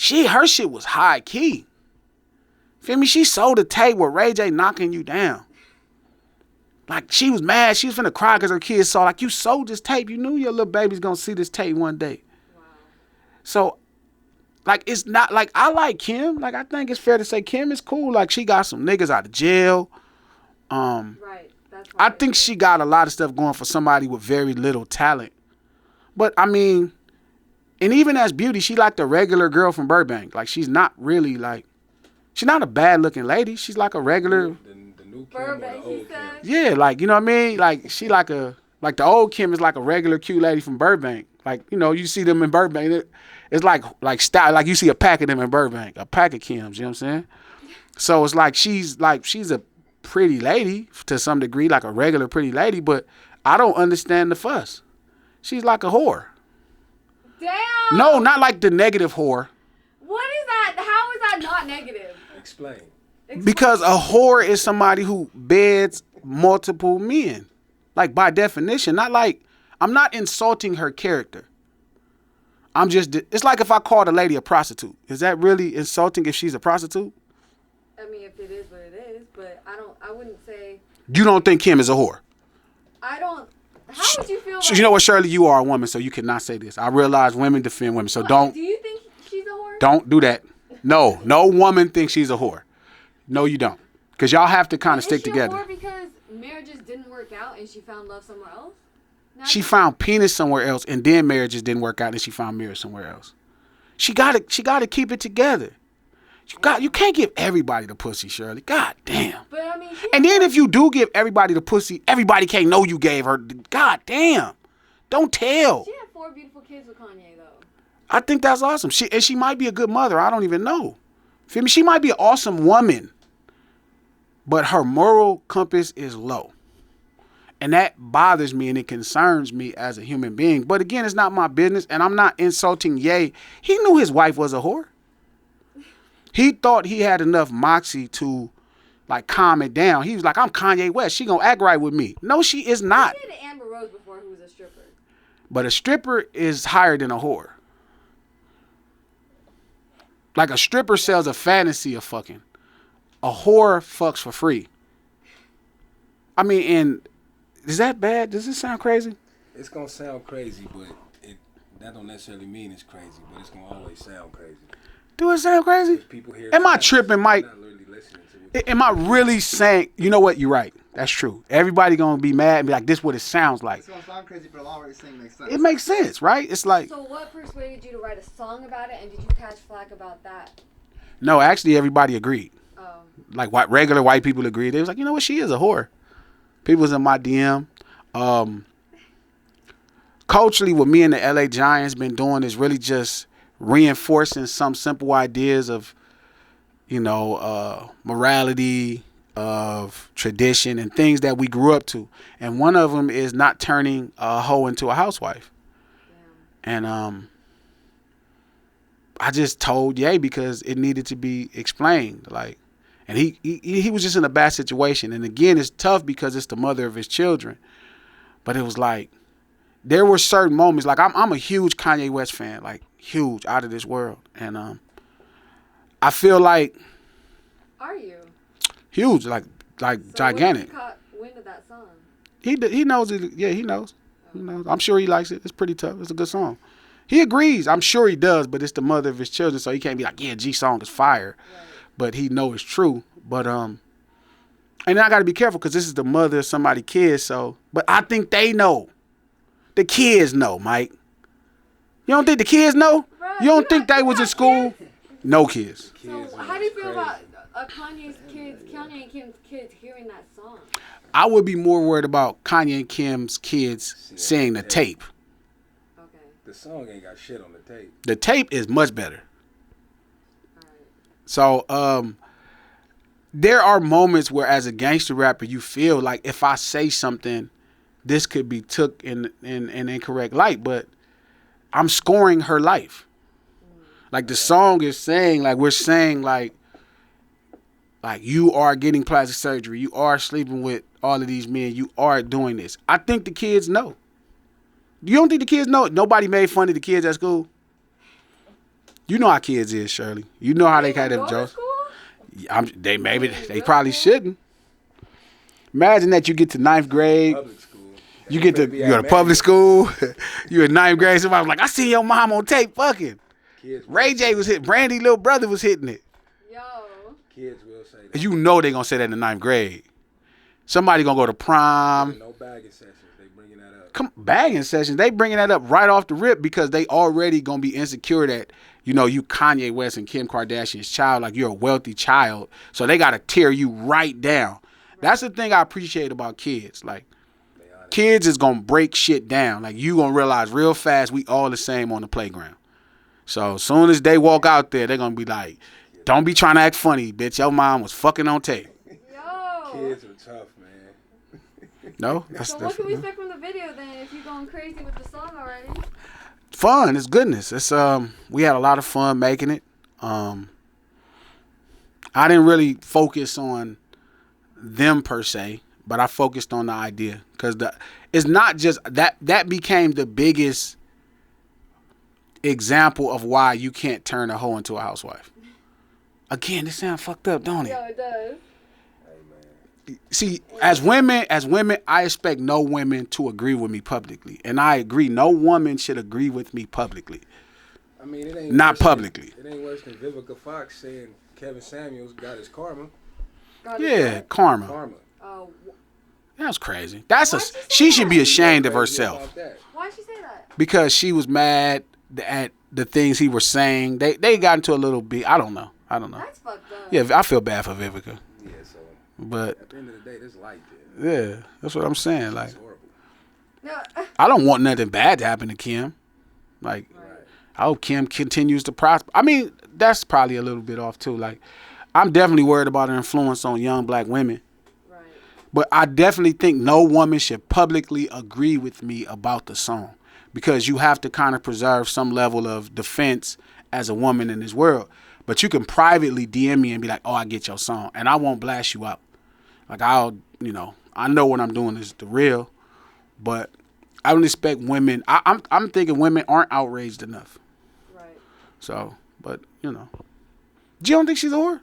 [SPEAKER 1] Her shit was high key. Feel me? She sold a tape with Ray J knocking you down. Like, she was mad. She was finna cry because her kids saw, like, you sold this tape. You knew your little baby's going to see this tape one day.
[SPEAKER 2] Wow.
[SPEAKER 1] So, like, it's not, like, I like Kim. Like, I think it's fair to say Kim is cool. Like, she got some niggas out of jail.
[SPEAKER 2] Right. that's
[SPEAKER 1] I
[SPEAKER 2] why.
[SPEAKER 1] think she got a lot of stuff going for somebody with very little talent. But I mean, and even as beauty, she like the regular girl from Burbank. Like she's not really like, she's not a bad looking lady. She's like a regular.
[SPEAKER 3] The new Kim
[SPEAKER 2] Burbank,
[SPEAKER 3] or the
[SPEAKER 2] he
[SPEAKER 3] old
[SPEAKER 2] said.
[SPEAKER 3] Kim?
[SPEAKER 1] Yeah, like you know what I mean. Like she like the old Kim is like a regular cute lady from Burbank. Like you know you see them in Burbank. It's like style. Like you see a pack of them in Burbank, a pack of Kims. You know what I'm saying? So it's like she's a pretty lady to some degree, like a regular pretty lady. But I don't understand the fuss. She's like a whore.
[SPEAKER 2] Damn.
[SPEAKER 1] No, not like the negative whore.
[SPEAKER 2] What is that? How is that not negative?
[SPEAKER 3] Explain.
[SPEAKER 1] Because a whore is somebody who beds multiple men. Like by definition, not like, I'm not insulting her character. It's like if I called a lady a prostitute. Is that really insulting if she's a prostitute?
[SPEAKER 2] I mean, if it is what it is, but I wouldn't say.
[SPEAKER 1] You don't think Kim is a whore?
[SPEAKER 2] I don't. How would you feel?
[SPEAKER 1] You know what, Shirley? You are a woman, so you cannot say this. I realize women defend women, so don't.
[SPEAKER 2] Do you think she's a whore?
[SPEAKER 1] Don't do that. No woman thinks she's a whore. No, you don't. Because y'all have to kind of stick together.
[SPEAKER 2] Is she a whore because marriages didn't work out and she found love somewhere else?
[SPEAKER 1] She found penis somewhere else, and then marriages didn't work out, and she found marriage somewhere else. She gotta keep it together. You can't give everybody the pussy, Shirley. God damn.
[SPEAKER 2] But I mean,
[SPEAKER 1] and then if you do give everybody the pussy, everybody can't know you gave her. God damn. Don't tell.
[SPEAKER 2] She had 4 beautiful kids with Kanye, though.
[SPEAKER 1] I think that's awesome. She might be a good mother. I don't even know. Feel me? She might be an awesome woman, but her moral compass is low. And that bothers me and it concerns me as a human being. But again, it's not my business, and I'm not insulting Ye. He knew his wife was a whore. He thought he had enough moxie to like calm it down. He was like, I'm Kanye West. She gonna act right with me. No, she is not.
[SPEAKER 2] He dated Amber Rose before, who was a stripper.
[SPEAKER 1] But a stripper is higher than a whore. Like a stripper sells a fantasy of fucking. A whore fucks for free. I mean, and is that bad? Does it sound crazy?
[SPEAKER 3] It's gonna sound crazy, but that don't necessarily mean it's crazy. But it's gonna always sound crazy.
[SPEAKER 1] Do it sound crazy?
[SPEAKER 3] People hear
[SPEAKER 1] Am I tripping, Mike?
[SPEAKER 3] Not really listening to it.
[SPEAKER 1] Am I really saying, you know what, you're right. That's true. Everybody gonna be mad and be like, this is what it sounds like.
[SPEAKER 4] It's gonna sound crazy, but a lot of what you're saying makes sense.
[SPEAKER 1] It makes sense, right? It's like,
[SPEAKER 2] So what persuaded you to write a song about it, and did you catch flack about that?
[SPEAKER 1] no, actually everybody agreed.
[SPEAKER 2] Oh.
[SPEAKER 1] Like regular white people agreed. They was like, you know what, she is a whore. People was in my DM. Culturally, what me and the LA Giants been doing is really just reinforcing some simple ideas of, morality, of tradition, and things that we grew up to. And one of them is not turning a hoe into a housewife. Yeah. And I just told Ye because it needed to be explained. Like, and he was just in a bad situation. And again, it's tough because it's the mother of his children. But it was like, there were certain moments, like I'm a huge Kanye West fan, like huge, out of this world. And I feel like,
[SPEAKER 2] Are you?
[SPEAKER 1] huge, like
[SPEAKER 2] So
[SPEAKER 1] gigantic.
[SPEAKER 2] When did that song?
[SPEAKER 1] He knows it. Yeah, he knows. He knows. I'm sure he likes it. It's pretty tough. It's a good song. He agrees. I'm sure he does, but it's the mother of his children, so he can't be like, yeah, G song is fire. Right. But he know it's true. But and I got to be careful because this is the mother of somebody's kids. So, but I think they know. The kids know, Mike. You don't think the kids know?
[SPEAKER 2] Bruh,
[SPEAKER 1] You don't think they was in school?
[SPEAKER 2] Kids?
[SPEAKER 1] No kids.
[SPEAKER 2] So how do you feel about Kanye and Kim's kids hearing that song?
[SPEAKER 1] I would be more worried about Kanye and Kim's kids seeing the tape.
[SPEAKER 2] Okay.
[SPEAKER 3] The song ain't got shit on the tape.
[SPEAKER 1] The tape is much better.
[SPEAKER 2] All right.
[SPEAKER 1] So, there are moments where as a gangster rapper, you feel like if I say something, this could be took in an incorrect light, but I'm scoring her life. Like the song is saying, like we're saying, like you are getting plastic surgery, you are sleeping with all of these men, you are doing this. I think the kids know. You don't think the kids know? Nobody made fun of the kids at school. You know how kids is, Shirley. You know how they had them jokes. They probably shouldn't. Imagine that you get to 9th grade.
[SPEAKER 3] Public school.
[SPEAKER 1] You go to public school. You in 9th grade. Somebody was like, I seen your mom on tape fucking.
[SPEAKER 3] Kids
[SPEAKER 1] Ray J was hitting. Brandy's little brother was hitting it.
[SPEAKER 2] Yo.
[SPEAKER 3] Kids will say that.
[SPEAKER 1] You know they gonna say that in the 9th grade. Somebody gonna go to prom.
[SPEAKER 3] No bagging sessions. They bringing that up.
[SPEAKER 1] Bagging sessions. They bringing that up right off the rip because they already gonna be insecure that you Kanye West and Kim Kardashian's child, like you're a wealthy child, so they gotta tear you right down. Right. That's the thing I appreciate about kids. Like kids is gonna break shit down. Like you gonna realize real fast we all the same on the playground. So as soon as they walk out there, they're gonna be like, "Don't be trying to act funny, bitch. Your mom was fucking on tape."
[SPEAKER 2] Yo.
[SPEAKER 3] Kids are tough, man.
[SPEAKER 1] No,
[SPEAKER 2] so what can we expect from the video then? If you're going crazy with the song already?
[SPEAKER 1] Fun. It's goodness. It's we had a lot of fun making it. I didn't really focus on them per se, but I focused on the idea because it's not just that became the biggest example of why you can't turn a hoe into a housewife. Again, this sounds fucked up, don't it?
[SPEAKER 2] Yo, it does.
[SPEAKER 1] See, as women, I expect no women to agree with me publicly, and I agree. No woman should agree with me publicly.
[SPEAKER 3] I mean, it ain't
[SPEAKER 1] not publicly.
[SPEAKER 3] It ain't worse than Vivica Fox saying Kevin Samuels got his karma.
[SPEAKER 1] Karma.
[SPEAKER 2] Oh.
[SPEAKER 1] That's crazy. She should be ashamed of herself.
[SPEAKER 2] Why'd she say that?
[SPEAKER 1] Because she was mad at the things he was saying. They got into a little bit. I don't know.
[SPEAKER 2] That's fucked up.
[SPEAKER 1] Yeah, I feel bad for Vivica.
[SPEAKER 3] Yeah, so.
[SPEAKER 1] But
[SPEAKER 3] at the end of the day, this light.
[SPEAKER 1] Yeah, that's what I'm saying. Like,
[SPEAKER 2] no.
[SPEAKER 1] I don't want nothing bad to happen to Kim. Like, I hope Kim continues to prosper. I mean, that's probably a little bit off too. Like, I'm definitely worried about her influence on young black women.
[SPEAKER 2] Right.
[SPEAKER 1] But I definitely think no woman should publicly agree with me about the song because you have to kind of preserve some level of defense as a woman in this world. But you can privately DM me and be like, "Oh, I get your song," and I won't blast you out. Like I know what I'm doing is the real, but I don't expect women. I'm thinking women aren't outraged enough.
[SPEAKER 2] Right.
[SPEAKER 1] So, but you don't think she's a whore?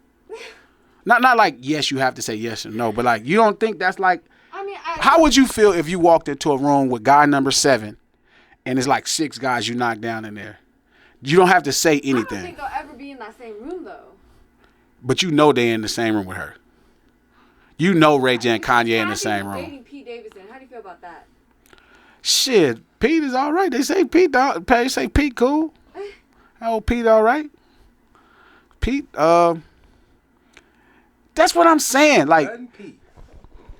[SPEAKER 1] Not like yes, you have to say yes or no, but like you don't think that's like.
[SPEAKER 2] I mean,
[SPEAKER 1] how would you feel if you walked into a room with guy number 7, and it's like 6 guys you knocked down in there? You don't have to say anything. I
[SPEAKER 2] don't think they'll ever be in that same room though.
[SPEAKER 1] But they're in the same room with her. Ray J and Kanye in the same room.
[SPEAKER 2] Dating Pete Davidson. How do you feel about that?
[SPEAKER 1] Shit, Pete is all right. They say Pete cool. How old Pete all right? Pete, that's what I'm saying. Like,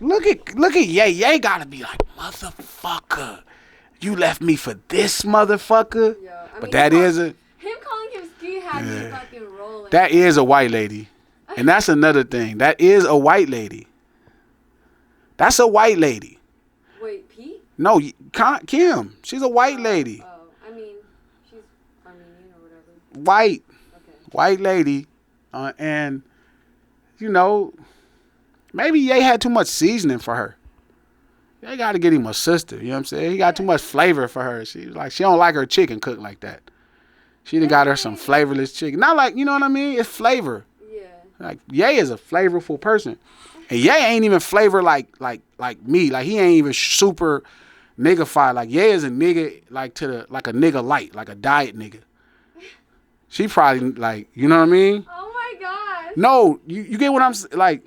[SPEAKER 1] look at Ye. Ye gotta be like, motherfucker, you left me for this motherfucker.
[SPEAKER 2] Yeah,
[SPEAKER 1] but that is
[SPEAKER 2] him calling him ski had me fucking rolling.
[SPEAKER 1] That is a white lady, and that's another thing. That is a white lady. That's a white lady.
[SPEAKER 2] Wait, Pete?
[SPEAKER 1] No, Kim. She's a white lady.
[SPEAKER 2] Oh, I mean, whatever.
[SPEAKER 1] White.
[SPEAKER 2] Okay.
[SPEAKER 1] White lady, and maybe Ye had too much seasoning for her. They got to get him a sister. You know what I'm saying? He got too much flavor for her. She don't like her chicken cooked like that. She done got her some flavorless chicken. Not like, you know what I mean? It's flavor.
[SPEAKER 2] Yeah.
[SPEAKER 1] Like Ye is a flavorful person, and Ye ain't even flavor like me. Like he ain't even super niggified. Like Ye is a nigga like like a nigga light, like a diet nigga. She probably like, you know what I mean?
[SPEAKER 2] Oh my gosh.
[SPEAKER 1] No, you get what I'm like.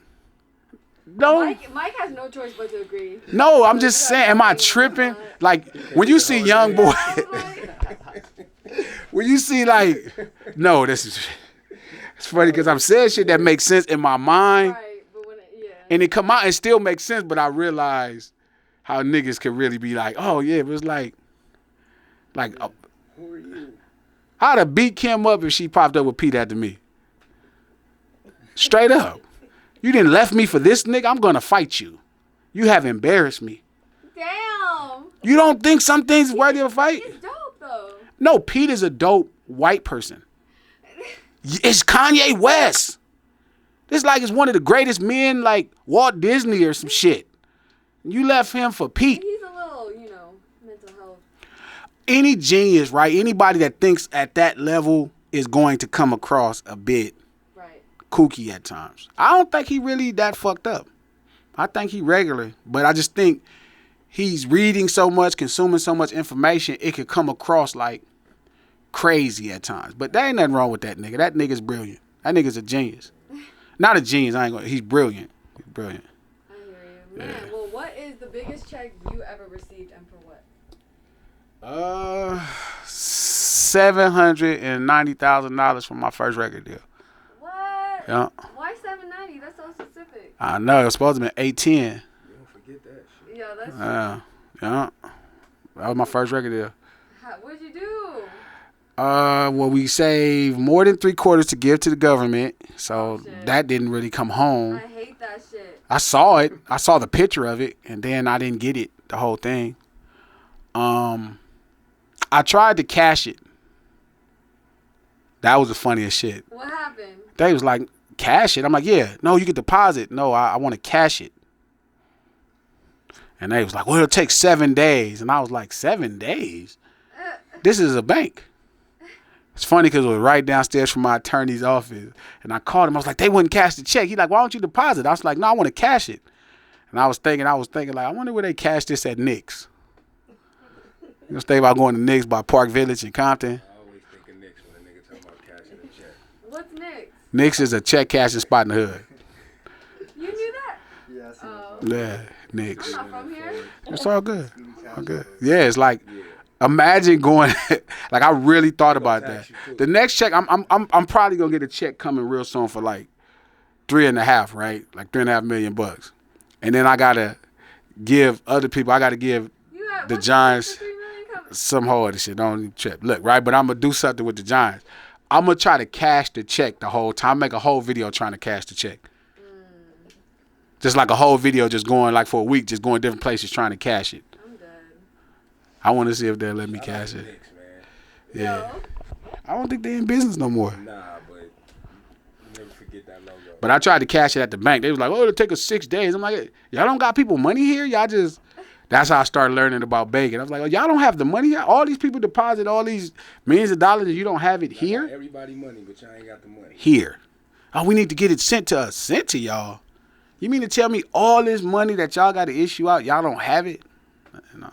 [SPEAKER 1] No.
[SPEAKER 2] Mike has no choice but to agree.
[SPEAKER 1] No, I'm just saying, am I tripping? Like, when you see young boy, when you see like, no, it's funny because I'm saying shit that makes sense in my mind.
[SPEAKER 2] Right, but
[SPEAKER 1] and it come out and still makes sense, but I realize how niggas can really be like, oh yeah, it was like,
[SPEAKER 3] who are you?
[SPEAKER 1] I'd have beat Kim up if she popped up with Pete after me. Straight up. You didn't left me for this nigga, I'm gonna fight you. You have embarrassed me.
[SPEAKER 2] Damn.
[SPEAKER 1] You don't think some things worthy of a fight?
[SPEAKER 2] It's dope though.
[SPEAKER 1] No, Pete is a dope white person. It's Kanye West. This like is one of the greatest men, like Walt Disney or some shit. You left him for Pete.
[SPEAKER 2] He's a little, mental health.
[SPEAKER 1] Any genius, right? Anybody that thinks at that level is going to come across a bit kooky at times. I don't think he really that fucked up. I think he regular, but I just think he's reading so much, consuming so much information, it could come across like crazy at times. But there ain't nothing wrong with that nigga. That nigga's brilliant. That nigga's a genius. Not a genius. He's brilliant. He's brilliant.
[SPEAKER 2] I hear you. Man, well, what is the biggest check you ever received and for what?
[SPEAKER 1] $790,000 from my first record deal.
[SPEAKER 2] What?
[SPEAKER 1] Yeah.
[SPEAKER 2] Why 790? That's so specific.
[SPEAKER 1] I know, it was supposed to be 810.
[SPEAKER 3] You don't forget that shit.
[SPEAKER 2] Yeah, that's
[SPEAKER 1] Yeah. That was my first record deal.
[SPEAKER 2] What'd you do?
[SPEAKER 1] Well, we saved more than 3/4 to give to the government, so
[SPEAKER 2] Shit.
[SPEAKER 1] that didn't really come home.
[SPEAKER 2] I hate that shit.
[SPEAKER 1] I saw it. I saw the picture of it, and then I didn't get it, the whole thing. I tried to cash it. That was the funniest shit.
[SPEAKER 2] What happened?
[SPEAKER 1] They was like, cash it? I'm like, yeah. No, you can deposit. No, I want to cash it. And they was like, well, it'll take 7 days. And I was like, 7 days? This is a bank. It's funny because it was right downstairs from my attorney's office. And I called him. I was like, they wouldn't cash the check. He like, why don't you deposit? I was like, no, I want to cash it. And I was thinking, like, I wonder where they cash this at Nick's. You know, stay about going to Nick's by Park Village in Compton.
[SPEAKER 3] I always think of Nick's when a nigga talking about cashing a check.
[SPEAKER 2] What's next?
[SPEAKER 1] Nick's is a check cashing spot in the hood.
[SPEAKER 2] You knew that?
[SPEAKER 4] Yeah, I see
[SPEAKER 2] Oh.
[SPEAKER 1] Yeah, Nick's.
[SPEAKER 2] I'm not from here.
[SPEAKER 1] It's all good. All good. Yeah, it's like, imagine going. Like, I really thought about that. The next check, I'm probably gonna get a check coming real soon for like 3.5, right? Like $3.5 million. And then I gotta give other people. I gotta give
[SPEAKER 2] You got
[SPEAKER 1] the
[SPEAKER 2] what's
[SPEAKER 1] Giants
[SPEAKER 2] the 3 million coming?
[SPEAKER 1] some whole other shit. Don't even trip. Look, right? But I'm gonna do something with the Giants. I'm gonna try to cash the check the whole time. Make a whole video trying to cash the check. Just like a whole video, just going like for a week, just going different places trying to cash it.
[SPEAKER 2] I'm dead.
[SPEAKER 1] I want to see if they'll let me cash it.
[SPEAKER 3] Knicks, man.
[SPEAKER 1] Yeah.
[SPEAKER 2] Yo.
[SPEAKER 1] I don't think they're in business no more.
[SPEAKER 3] Nah, but you never forget that logo.
[SPEAKER 1] But I tried to cash it at the bank. They was like, oh, it'll take us 6 days. I'm like, y'all don't got people money here? Y'all just... That's how I started learning about banking. I was like, oh, y'all don't have the money here? All these people deposit all these millions of dollars and you don't have it
[SPEAKER 3] I got
[SPEAKER 1] here?
[SPEAKER 3] everybody money, but y'all ain't got the money.
[SPEAKER 1] Here. Oh, we need to get it sent to us. Sent to y'all? You mean to tell me all this money that y'all got to issue out, y'all don't have it? And I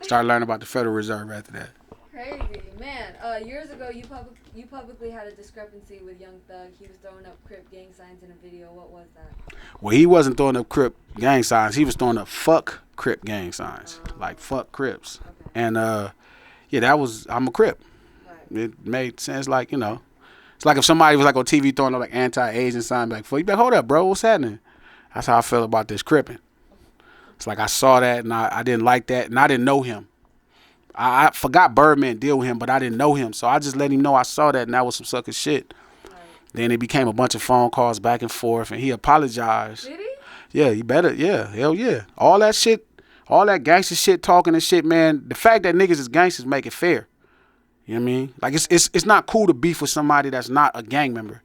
[SPEAKER 1] started learning about the Federal Reserve after that.
[SPEAKER 2] Crazy. Man, years ago, you publicly had a discrepancy with Young Thug. He was throwing up crip gang signs in a video. What was that?
[SPEAKER 1] Well, he wasn't throwing up crip gang signs. He was throwing up fuck crip gang signs. Like fuck crips.
[SPEAKER 2] Okay.
[SPEAKER 1] And, yeah, that was, I'm a crip.
[SPEAKER 2] Right.
[SPEAKER 1] It made sense, like, you know. It's like if somebody was like on TV throwing up like anti-Asian sign, like, fuck, you better hold up, bro. What's happening? That's how I felt about this cripping. It's like I saw that and I didn't like that and I didn't know him. I forgot Birdman deal with him, but I didn't know him. So I just let him know I saw that and that was some sucker shit.
[SPEAKER 2] Right.
[SPEAKER 1] Then it became a bunch of phone calls back and forth and he apologized.
[SPEAKER 2] Did he?
[SPEAKER 1] Yeah, you better. Yeah, hell yeah. All that shit, all that gangster shit, talking and shit, man. The fact that niggas is gangsters make it fair. You know what I mean? Like it's not cool to beef with somebody that's not a gang member.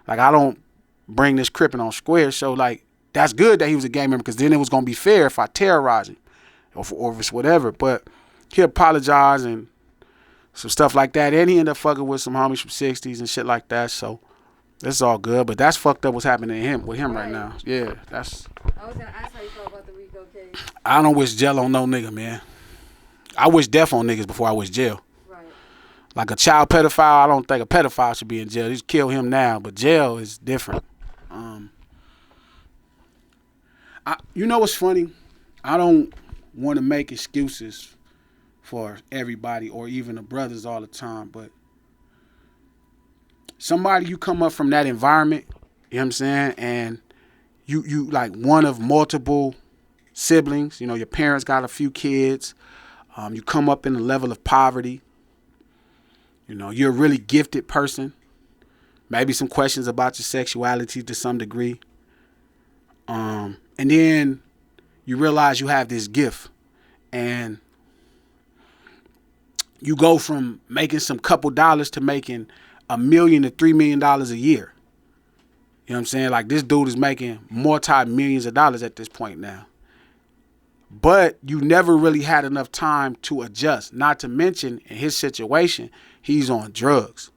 [SPEAKER 1] Like I don't bring this cripping on square. So like that's good that he was a gang member because then it was gonna be fair if I terrorize him or if it's whatever. But he apologized and some stuff like that. And he ended up fucking with some homies from 60s and shit like that. So that's all good. But that's fucked up what's happening to him with him right now. Yeah, that's.
[SPEAKER 2] I was gonna ask how you felt about the Rico case.
[SPEAKER 1] I don't wish jail on no nigga, man. I wish death on niggas before I wish jail.
[SPEAKER 2] Right.
[SPEAKER 1] Like a child pedophile, I don't think a pedophile should be in jail. Just kill him now. But jail is different. You know what's funny? I don't want to make excuses for everybody or even the brothers all the time, but somebody you come up from that environment, you know what I'm saying, and you like one of multiple siblings, you know, your parents got a few kids, you come up in a level of poverty, you know, you're a really gifted person, maybe some questions about your sexuality to some degree, and then you realize you have this gift and you go from making some couple dollars to making $1 million to $3 million a year. You know what I'm saying? Like this dude is making multi-millions of dollars at this point now. But you never really had enough time to adjust. Not to mention in his situation, he's on drugs.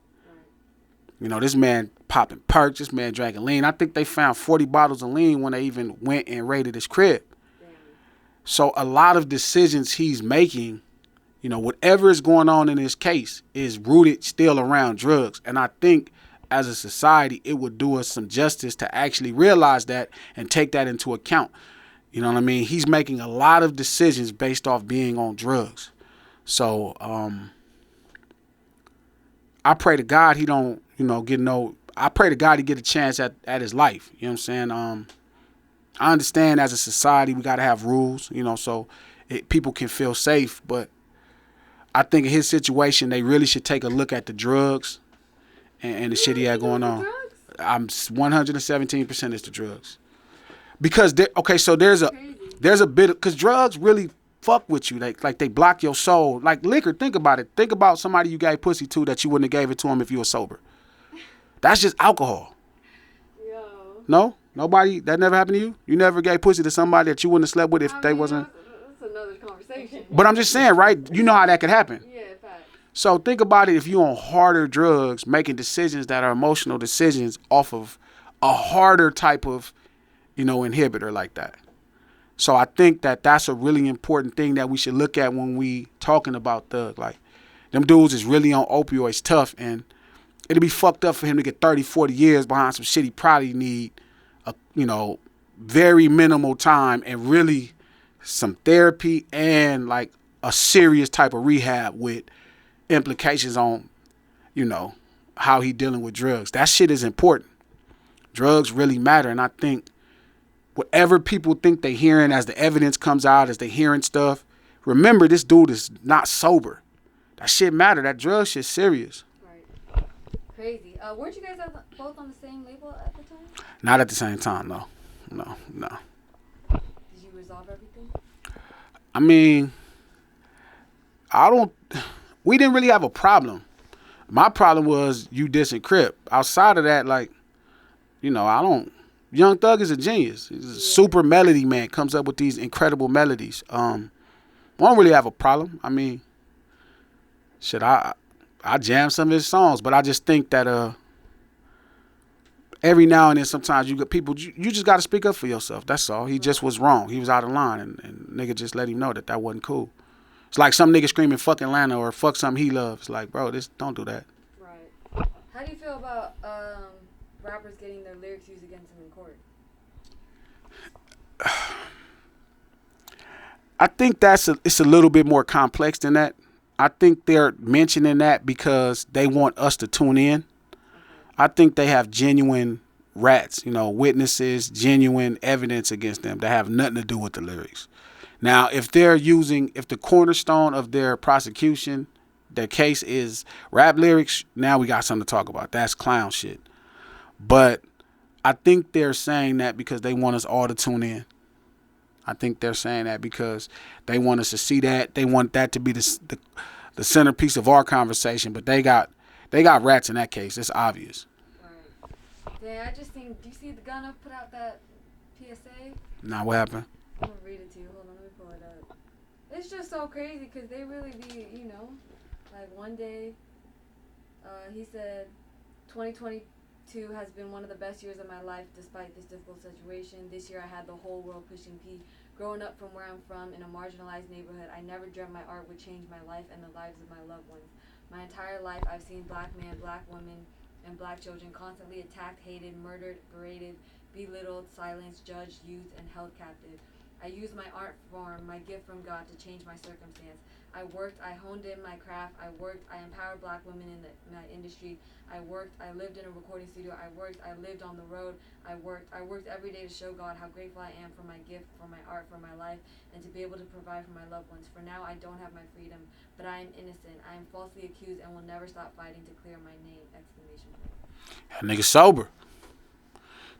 [SPEAKER 1] You know, this man popping perks, this man drinking lean. I think they found 40 bottles of lean when they even went and raided his crib.
[SPEAKER 2] Damn.
[SPEAKER 1] So a lot of decisions he's making, you know, whatever is going on in his case is rooted still around drugs. And I think as a society, it would do us some justice to actually realize that and take that into account. You know what I mean? He's making a lot of decisions based off being on drugs. So I pray to God he don't, get no. I pray to God he get a chance at his life. You know what I'm saying? I understand as a society we got to have rules, so people can feel safe. But I think in his situation they really should take a look at the drugs and the shit he had going on. I'm 117% is the drugs. Because so there's a bit because drugs really fuck with you. Like they block your soul. Like liquor, think about it. Think about somebody you gave pussy to that you wouldn't have gave it to him if you were sober. That's just alcohol.
[SPEAKER 2] Yo.
[SPEAKER 1] No? Nobody? That never happened to you? You never gave pussy to somebody that you wouldn't have slept with if they wasn't?
[SPEAKER 2] That's another conversation.
[SPEAKER 1] But I'm just saying, right? You know how that could happen.
[SPEAKER 2] Yeah, facts.
[SPEAKER 1] So think about it if you're on harder drugs, making decisions that are emotional decisions off of a harder type of, inhibitor like that. So I think that that's a really important thing that we should look at when we talking about thug. Like, them dudes is really on opioids tough, and it'd be fucked up for him to get 30, 40 years behind some shit he probably need, very minimal time and really some therapy and like a serious type of rehab with implications on, how he dealing with drugs. That shit is important. Drugs really matter, and I think whatever people think they hearing as the evidence comes out, as they hearing stuff, remember this dude is not sober. That shit matter. That drug shit's serious.
[SPEAKER 2] Right. Crazy. Weren't you guys both on the same label at the time?
[SPEAKER 1] Not at the same time, no.
[SPEAKER 2] Did you resolve everything?
[SPEAKER 1] I mean, we didn't really have a problem. My problem was you dissing Crip. Outside of that, Young Thug is a genius. He's a super melody man. Comes up with these incredible melodies. I don't really have a problem. I mean, shit, I jam some of his songs, but I just think that every now and then sometimes you get people, you just got to speak up for yourself. That's all. He just was wrong. He was out of line, and nigga just let him know that wasn't cool. It's like some nigga screaming fuck Atlanta or fuck something he loves. Like, bro, don't do that.
[SPEAKER 2] Right. How do you feel about rappers getting their lyrics used against them in court?
[SPEAKER 1] I think it's a little bit more complex than that. I think they're mentioning that because they want us to tune in. I think they have genuine rats, witnesses, genuine evidence against them that have nothing to do with the lyrics. Now, if the cornerstone of their prosecution, their case is rap lyrics, now we got something to talk about. That's clown shit. But I think they're saying that because they want us all to tune in. I think they're saying that because they want us to see that. They want that to be the centerpiece of our conversation. But they got rats in that case. It's obvious.
[SPEAKER 2] Right. Yeah, I just think. Do you see the Gunna put out that PSA?
[SPEAKER 1] Nah, what happened?
[SPEAKER 2] I'm gonna read it to you. Hold on, let me pull it up. It's just so crazy because they really be, like one day, he said, 2022 has been one of the best years of my life despite this difficult situation. This year I had the whole world pushing P. Growing up from where I'm from in a marginalized neighborhood, I never dreamt my art would change my life and the lives of my loved ones. My entire life I've seen black men, black women, and black children constantly attacked, hated, murdered, berated, belittled, silenced, judged, used, and held captive. I used my art form, my gift from God, to change my circumstance. I worked, I honed in my craft, I empowered black women in my industry. I lived in a recording studio, I lived on the road, I worked every day to show God how grateful I am for my gift, for my art, for my life, and to be able to provide for my loved ones. For now, I don't have my freedom, but I am innocent. I am falsely accused and will never stop fighting to clear my name! !
[SPEAKER 1] That nigga sober.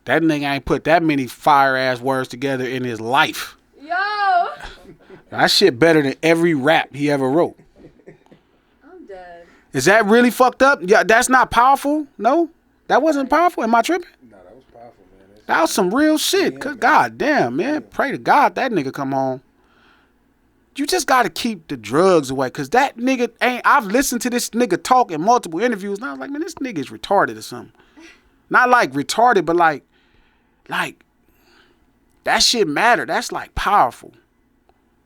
[SPEAKER 1] That nigga ain't put that many fire-ass words together in his life.
[SPEAKER 2] Yo!
[SPEAKER 1] That shit better than every rap he ever wrote.
[SPEAKER 2] I'm dead.
[SPEAKER 1] Is that really fucked up? Yeah, that's not powerful? No? That wasn't powerful? Am I tripping?
[SPEAKER 3] No, that was powerful, man.
[SPEAKER 1] That was some real shit. Cause God damn, man. Pray to God that nigga come home. You just got to keep the drugs away. Because that nigga ain't... I've listened to this nigga talk in multiple interviews. And I was like, man, this nigga is retarded or something. Not like retarded, but like... That shit matter. That's like powerful.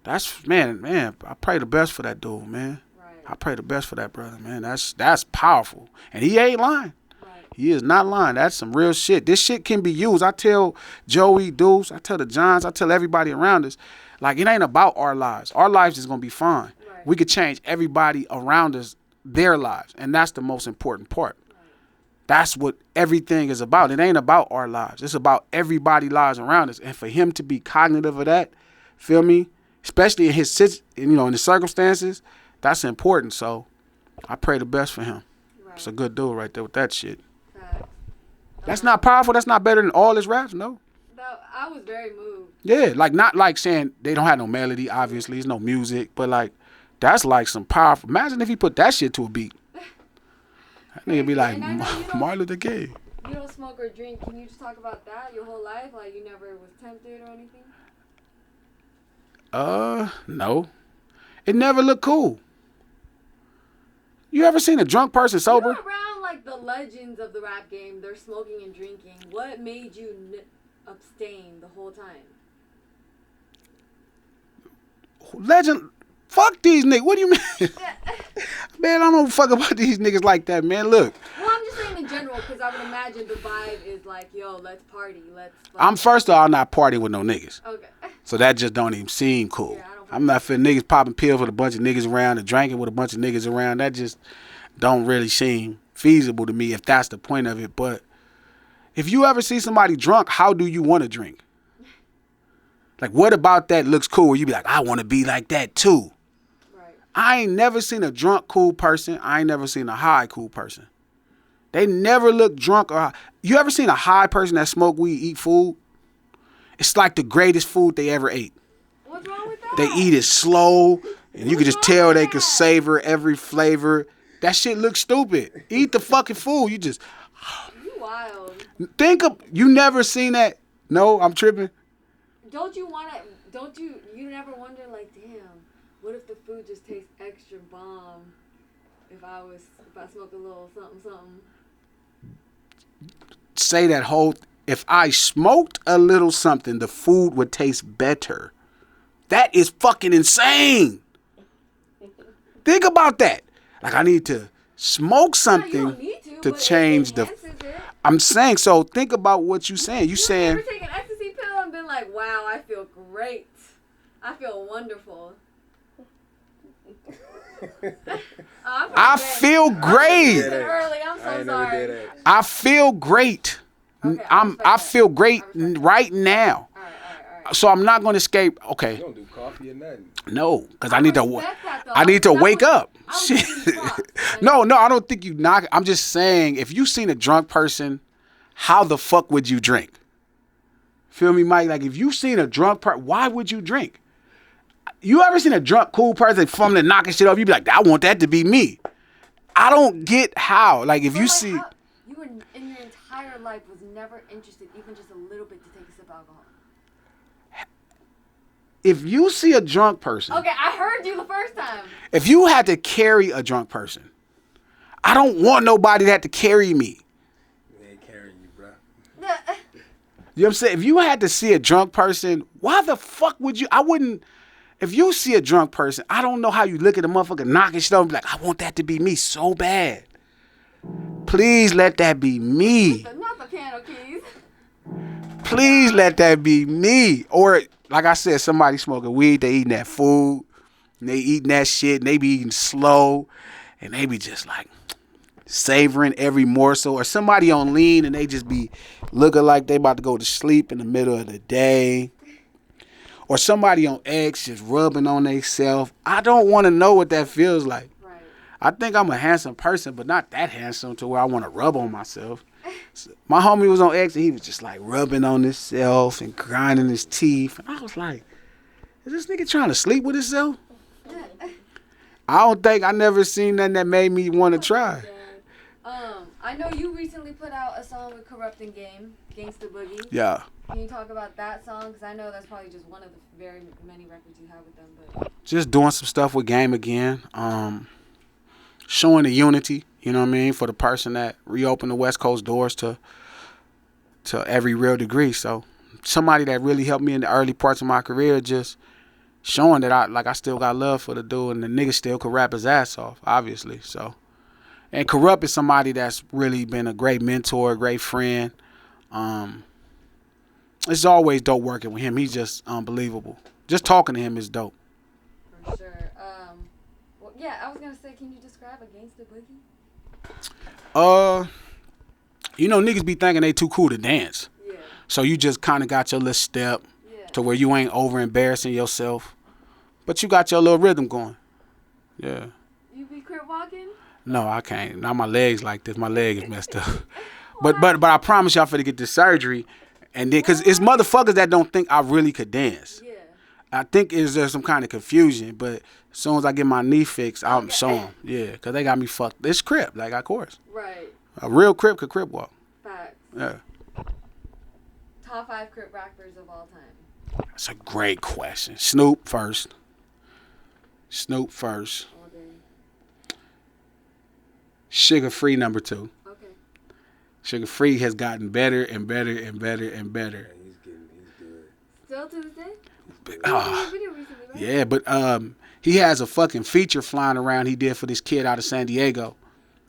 [SPEAKER 1] That's... Man, I pray the best for that dude, man.
[SPEAKER 2] Right.
[SPEAKER 1] I pray the best for that brother, man. That's powerful. And he ain't lying.
[SPEAKER 2] Right.
[SPEAKER 1] He is not lying. That's some real shit. This shit can be used. I tell Joey, Deuce, I tell the Johns, I tell everybody around us, like, it ain't about our lives. Our lives is going to be fine.
[SPEAKER 2] Right.
[SPEAKER 1] We could change everybody around us, their lives. And that's the most important part.
[SPEAKER 2] Right.
[SPEAKER 1] That's what everything is about. It ain't about our lives. It's about everybody's lives around us. And for him to be cognitive of that, feel me? Especially in his, in the circumstances, that's important. So I pray the best for him.
[SPEAKER 2] Right.
[SPEAKER 1] It's a good dude right there with that shit.
[SPEAKER 2] Facts.
[SPEAKER 1] That's not powerful. That's not better than all his raps. No.
[SPEAKER 2] I was very moved.
[SPEAKER 1] Yeah, like not like saying they don't have no melody. Obviously, there's no music, but like that's like some powerful. Imagine if he put that shit to a beat. That nigga be like Martin Luther King.
[SPEAKER 2] You don't smoke or drink. Can you just talk about that your whole life? Like you never was tempted or anything?
[SPEAKER 1] No. It never looked cool. You ever seen a drunk person sober?
[SPEAKER 2] You're around like the legends of the rap game. They're smoking and drinking. What made you abstain the whole time?
[SPEAKER 1] Legend. Fuck these niggas. What do you mean? Man, I don't fuck about these niggas like that, man. Look.
[SPEAKER 2] Well, I'm just saying in general because I would imagine the vibe is like, yo, let's party. Let's.
[SPEAKER 1] I'm first of all not partying with no niggas.
[SPEAKER 2] Okay.
[SPEAKER 1] So that just don't even seem cool.
[SPEAKER 2] Yeah,
[SPEAKER 1] I'm not for niggas popping pills with a bunch of niggas around and drinking with a bunch of niggas around. That just don't really seem feasible to me if that's the point of it. But if you ever see somebody drunk, how do you want to drink? Like, what about that looks cool? You be like, I want to be like that too.
[SPEAKER 2] Right.
[SPEAKER 1] I ain't never seen a drunk cool person. I ain't never seen a high cool person. They never look drunk or high. You ever seen a high person that smoke weed, eat food? It's like the greatest food they ever ate.
[SPEAKER 2] What's wrong with that?
[SPEAKER 1] They eat it slow, and you can just tell they can savor every flavor. That shit looks stupid. Eat the fucking food. You just
[SPEAKER 2] You wild.
[SPEAKER 1] you never seen that? No, I'm tripping.
[SPEAKER 2] Don't you you never wonder like, damn, what if the food just tastes extra bomb if I smoked a little something.
[SPEAKER 1] Say that whole, if I smoked a little something, the food would taste better. That is fucking insane. Think about that. Like, I need to smoke something to change the. I'm saying, so think about what you're saying. You saying.
[SPEAKER 2] Ever taken an ecstasy pill and been like, wow, I feel great. I feel wonderful.
[SPEAKER 1] I feel great.
[SPEAKER 2] Early. I'm so sorry.
[SPEAKER 1] I feel great.
[SPEAKER 2] Okay,
[SPEAKER 1] I feel great right now.
[SPEAKER 2] All right.
[SPEAKER 1] So I'm not going to escape. Okay.
[SPEAKER 3] You don't do coffee or nothing.
[SPEAKER 1] No, because I need to
[SPEAKER 2] to
[SPEAKER 1] wake up.
[SPEAKER 2] Shit.
[SPEAKER 1] No, I don't think you knock. I'm just saying, if you seen a drunk person, how the fuck would you drink? Feel me, Mike? Like, if you seen a drunk person, why would you drink? You ever seen a drunk, cool person from the knocking shit off? You be like, I want that to be me. I don't get how. Like, if you see.
[SPEAKER 2] You were in your entire life was never interested, even just a little bit, to take a sip of alcohol.
[SPEAKER 1] If you see a drunk person.
[SPEAKER 2] Okay, I heard you the first time.
[SPEAKER 1] If you had to carry a drunk person, I don't want nobody that to carry me.
[SPEAKER 3] They ain't carrying you, bro.
[SPEAKER 1] You know what I'm saying? If you had to see a drunk person, why the fuck would you? I wouldn't. If you see a drunk person, I don't know how you look at a motherfucker knocking shit off and be like, I want that to be me so bad. Please let that be me.
[SPEAKER 2] Not the piano keys.
[SPEAKER 1] Please let that be me. Or, like I said, somebody smoking weed, they eating that food, and they eating that shit, and they be eating slow, and they be just like savoring every morsel. Or somebody on lean, and they just be looking like they about to go to sleep in the middle of the day. Or somebody on X just rubbing on themselves. I don't want to know what that feels like.
[SPEAKER 2] Right.
[SPEAKER 1] I think I'm a handsome person, but not that handsome to where I want to rub on myself. My homie was on X and he was just like rubbing on himself and grinding his teeth. And I was like, is this nigga trying to sleep with himself? I never seen nothing that made me want to try.
[SPEAKER 2] I know you recently put out a song with Corrupting Game, Gangsta Boogie.
[SPEAKER 1] Yeah.
[SPEAKER 2] Can you talk about that song? Because I know that's probably just one of the very many records you have with them. But
[SPEAKER 1] just doing some stuff with Game again. Showing the unity, you know what I mean, for the person that reopened the West Coast doors to every real degree. So somebody that really helped me in the early parts of my career, just showing that I still got love for the dude, and the nigga still could rap his ass off, obviously. So, And Corrupt is somebody that's really been a great mentor, a great friend. It's always dope working with him. He's just unbelievable. Just talking to him is dope.
[SPEAKER 2] For sure. Well, yeah, I was gonna say, can you describe a gangsta boogie?
[SPEAKER 1] Niggas be thinking they too cool to dance.
[SPEAKER 2] Yeah.
[SPEAKER 1] So you just kind of got your little step to where you ain't over embarrassing yourself, but you got your little rhythm going. Yeah.
[SPEAKER 2] You be crip walking?
[SPEAKER 1] No, I can't. Now my legs like this. My leg is messed up. but I promise y'all finna get this surgery, and then cause it's motherfuckers that don't think I really could dance.
[SPEAKER 2] Yeah.
[SPEAKER 1] I think there's some kind of confusion, but as soon as I get my knee fixed, I'm showing. Yeah, cause they got me fucked. It's crip, like of course.
[SPEAKER 2] Right.
[SPEAKER 1] A real crip could crip walk.
[SPEAKER 2] Facts.
[SPEAKER 1] Yeah.
[SPEAKER 2] Top 5 crip rappers of all time.
[SPEAKER 1] That's a great question. Snoop first.
[SPEAKER 2] All day.
[SPEAKER 1] Sugar Free number 2.
[SPEAKER 2] Okay.
[SPEAKER 1] Sugar Free has gotten better and better and better and better.
[SPEAKER 3] He's good.
[SPEAKER 2] Still to this day? Video recently, right?
[SPEAKER 1] Yeah, but he has a fucking feature flying around he did for this kid out of San Diego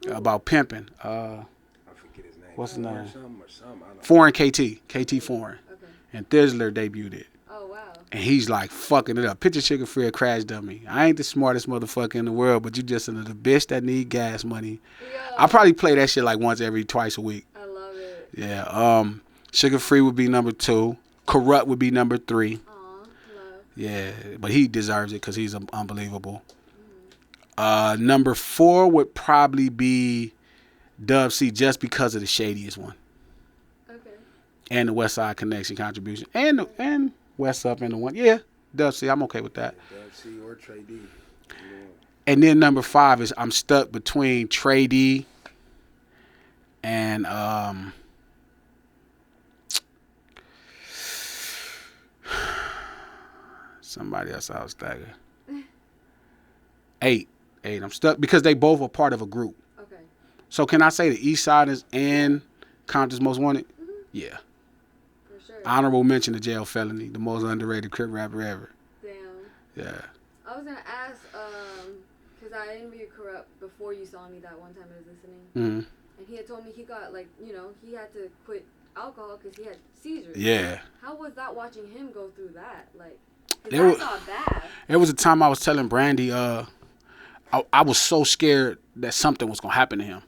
[SPEAKER 1] about pimping.
[SPEAKER 3] I forget his name.
[SPEAKER 1] What's his name?
[SPEAKER 3] Or something. I don't know.
[SPEAKER 1] Foreign KT Foreign.
[SPEAKER 2] Okay.
[SPEAKER 1] And Thizzler debuted it.
[SPEAKER 2] Oh, wow.
[SPEAKER 1] And he's like fucking it up. Picture Sugar Free a crash dummy. I ain't the smartest motherfucker in the world, but you just another bitch that need gas money.
[SPEAKER 2] Yo,
[SPEAKER 1] I probably play that shit like twice a week.
[SPEAKER 2] I love it.
[SPEAKER 1] Yeah. Sugar Free would be number 2. Corrupt would be number 3.
[SPEAKER 2] Aw, love.
[SPEAKER 1] Yeah, but he deserves it because he's unbelievable. Number 4 would probably be Dub C, just because of the shadiest one.
[SPEAKER 2] Okay.
[SPEAKER 1] And the West Side Connection contribution. And West Up in the one. Yeah, Dub C, I'm okay with that.
[SPEAKER 3] Dub C or Trey D.
[SPEAKER 1] And then number 5 is I'm stuck between Trey D and somebody else I was staggered. 8. I'm stuck because they both are part of a group.
[SPEAKER 2] Okay.
[SPEAKER 1] So can I say the East Siders and Compton's Most Wanted?
[SPEAKER 2] Mm-hmm.
[SPEAKER 1] Yeah.
[SPEAKER 2] For sure.
[SPEAKER 1] Honorable mention to Jail Felony, the most underrated crip rapper ever.
[SPEAKER 2] Damn.
[SPEAKER 1] Yeah.
[SPEAKER 2] I was gonna ask, cause I interviewed Corrupt before you saw me that one time I was listening,
[SPEAKER 1] Mm-hmm.
[SPEAKER 2] and he had told me he got he had to quit alcohol because he had seizures.
[SPEAKER 1] Yeah.
[SPEAKER 2] How was that watching him go through that? Like, 'cause
[SPEAKER 1] It was-
[SPEAKER 2] that's not bad.
[SPEAKER 1] It was a time I was telling Brandy, I was so scared that something was gonna happen to him.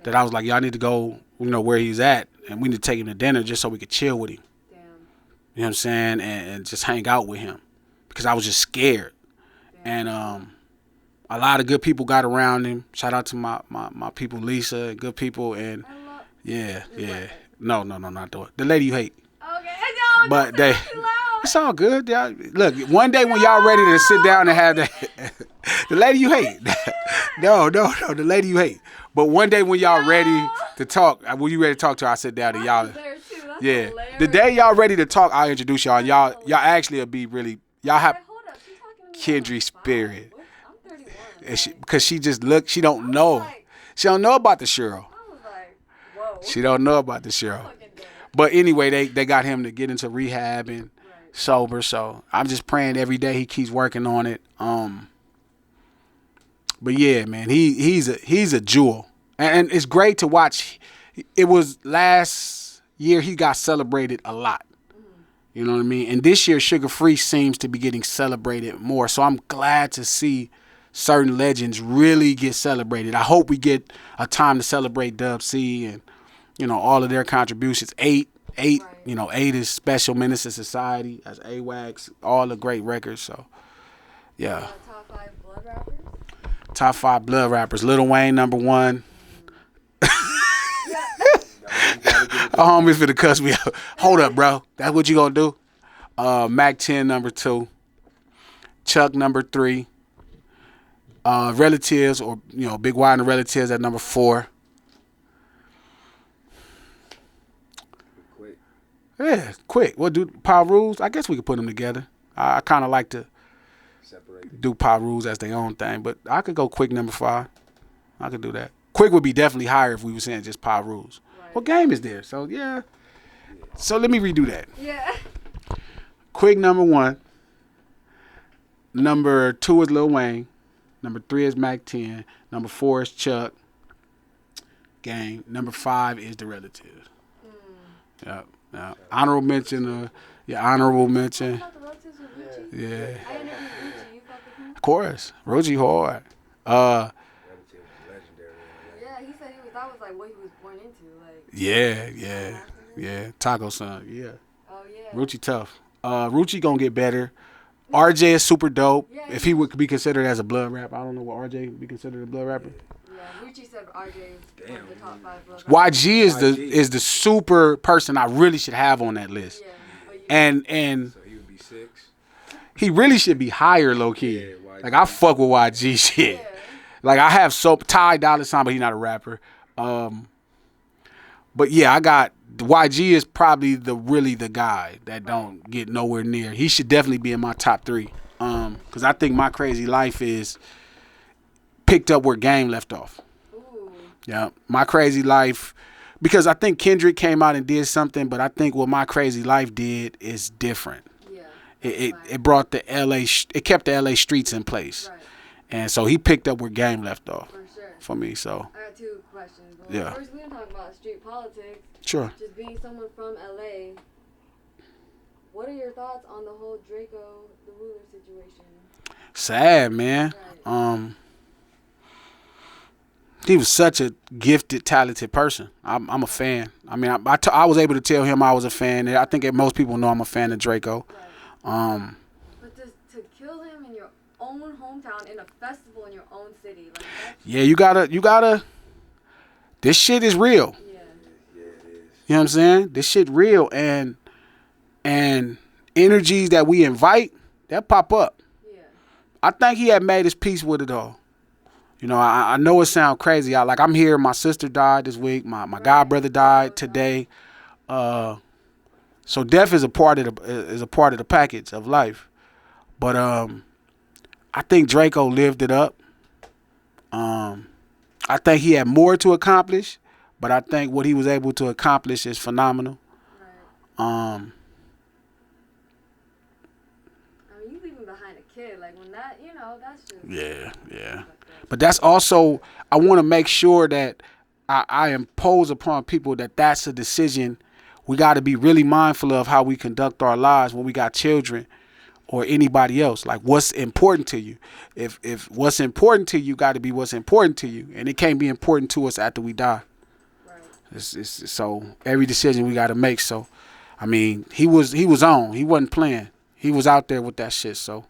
[SPEAKER 1] That I was like, y'all need to go, where he's at, and we need to take him to dinner just so we could chill with him.
[SPEAKER 2] Damn.
[SPEAKER 1] You know what I'm saying? And just hang out with him. Because I was just scared.
[SPEAKER 2] Damn.
[SPEAKER 1] And a lot of good people got around him. Shout out to my people, Lisa, and good people. And
[SPEAKER 2] I love.
[SPEAKER 1] yeah.
[SPEAKER 2] What?
[SPEAKER 1] No, not the lady you hate.
[SPEAKER 2] Okay. No,
[SPEAKER 1] But
[SPEAKER 2] don't say
[SPEAKER 1] they-
[SPEAKER 2] that too loud.
[SPEAKER 1] It's all good. Y'all, look, one day when y'all ready to sit down and have that, the lady you hate. No, the lady you hate. But one day when y'all ready to talk, when you ready to talk to her, I sit down and y'all.
[SPEAKER 2] There too. That's
[SPEAKER 1] Yeah.
[SPEAKER 2] hilarious.
[SPEAKER 1] The day y'all ready to talk, I'll introduce y'all. And y'all actually will be really, y'all have
[SPEAKER 2] Wait, hold up. She's talking to me
[SPEAKER 1] kindred
[SPEAKER 2] like
[SPEAKER 1] spirit.
[SPEAKER 2] What? I'm 31.
[SPEAKER 1] And because she just she don't know.
[SPEAKER 2] Like,
[SPEAKER 1] She don't know about the Cheryl.
[SPEAKER 2] I was like, whoa.
[SPEAKER 1] She don't know about the Cheryl.
[SPEAKER 2] Fucking dead.
[SPEAKER 1] But anyway, they got him to get into rehab and
[SPEAKER 2] Right.
[SPEAKER 1] sober. So I'm just praying every day he keeps working on it. But yeah, man, he's a jewel, and it's great to watch. It was last year he got celebrated a lot. You know what I mean? And this year Sugar Free seems to be getting celebrated more. So I'm glad to see certain legends really get celebrated. I hope we get a time to celebrate Dub C and all of their contributions. 8,
[SPEAKER 2] Right.
[SPEAKER 1] 8 is Special Menace to Society, as AWACS, all the great records. So yeah.
[SPEAKER 2] Top 5 blood rappers.
[SPEAKER 1] Top 5 blood rappers. Lil Wayne, number 1. Our homies finna cuss me out. Hold up, bro. That's what you gonna do? Mac 10, number 2. Chuck, number 3. Relatives, or Big Y and the Relatives at number 4.
[SPEAKER 3] Quick.
[SPEAKER 1] Yeah, quick. What do Power Rules? I guess we could put them together. I kind of like to
[SPEAKER 3] Separated.
[SPEAKER 1] do Power Rules as their own thing, but I could go Quick number 5. I could do that. Quick would be definitely higher if we were saying just Power Rules.
[SPEAKER 2] Right.
[SPEAKER 1] What game is there? So yeah. So let me redo that.
[SPEAKER 2] Yeah.
[SPEAKER 1] Quick, number 1. Number 2 is Lil Wayne. Number 3 is Mac 10. Number 4 is Chuck. Gang. Number 5 is The Relatives. Yeah. Honorable mention. Honorable mention.
[SPEAKER 2] About the relatives with Rucci?
[SPEAKER 1] Yeah.
[SPEAKER 2] I interviewed Rucci. You fuck with him?
[SPEAKER 1] Of course. Rucci hard.
[SPEAKER 3] Relative legendary.
[SPEAKER 2] Yeah, he said that was like what he was born into. Like.
[SPEAKER 1] Yeah. Taco son. Yeah.
[SPEAKER 2] Oh yeah.
[SPEAKER 1] Rucci tough. Rucci gonna get better. RJ is super dope.
[SPEAKER 2] Yeah,
[SPEAKER 1] If he would be considered as a blood rapper, I don't know what RJ would be considered a blood rapper.
[SPEAKER 2] Yeah, Rucci said RJ is one of the top 5 blood rappers.
[SPEAKER 1] YG is the super person I really should have on that list.
[SPEAKER 2] Yeah, but you,
[SPEAKER 1] And
[SPEAKER 3] So he would be 6.
[SPEAKER 1] he really should be higher, low key.
[SPEAKER 3] Yeah, YG.
[SPEAKER 1] Like I fuck with YG shit.
[SPEAKER 2] yeah.
[SPEAKER 1] Like I have Ty Dolla $ign, but he's not a rapper. But yeah, I got YG is probably the guy that don't get nowhere near. He should definitely be in my top 3. Cause I think My Crazy Life is picked up where Game left off.
[SPEAKER 2] Ooh.
[SPEAKER 1] Yeah, My Crazy Life, because I think Kendrick came out and did something, but I think what My Crazy Life did is different.
[SPEAKER 2] Yeah.
[SPEAKER 1] It brought the it kept the LA streets in place,
[SPEAKER 2] Right.
[SPEAKER 1] and so he picked up where Game left off
[SPEAKER 2] For sure.
[SPEAKER 1] for me. So
[SPEAKER 2] I got 2 questions. Well,
[SPEAKER 1] Yeah.
[SPEAKER 2] First, we're gonna talk about street politics.
[SPEAKER 1] sure.
[SPEAKER 2] Just being someone from LA, what are your thoughts on the whole Draco the Ruler situation?
[SPEAKER 1] Sad, man.
[SPEAKER 2] Right.
[SPEAKER 1] He was such a gifted, talented person. I'm a fan. I mean, I was able to tell him I was a fan. I think that most people know I'm a fan of Draco.
[SPEAKER 2] Right. But to kill him in your own hometown in a festival in your own city, like that's,
[SPEAKER 1] Yeah, you gotta. This shit is real.
[SPEAKER 2] yeah.
[SPEAKER 3] Yeah, it is.
[SPEAKER 1] You know what I'm saying? This shit real, and energies that we invite, they'll pop up.
[SPEAKER 2] Yeah.
[SPEAKER 1] I think he had made his peace with it all. You know, I know it sounds crazy. I'm here. My sister died this week. My god brother died today. So death is a part of the package of life. But I think Draco lived it up. I think he had more to accomplish, but I think what he was able to accomplish is phenomenal.
[SPEAKER 2] Right.
[SPEAKER 1] Um,
[SPEAKER 2] I mean, you leaving behind a kid, like when that, that's just.
[SPEAKER 1] yeah. But that's also, I want to make sure that I impose upon people that that's a decision we got to be really mindful of how we conduct our lives when we got children or anybody else. Like, what's important to you? If what's important to you got to be what's important to you, and it can't be important to us after we die.
[SPEAKER 2] Right.
[SPEAKER 1] So every decision we got to make. So, I mean, he was on. He wasn't playing. He was out there with that shit. So,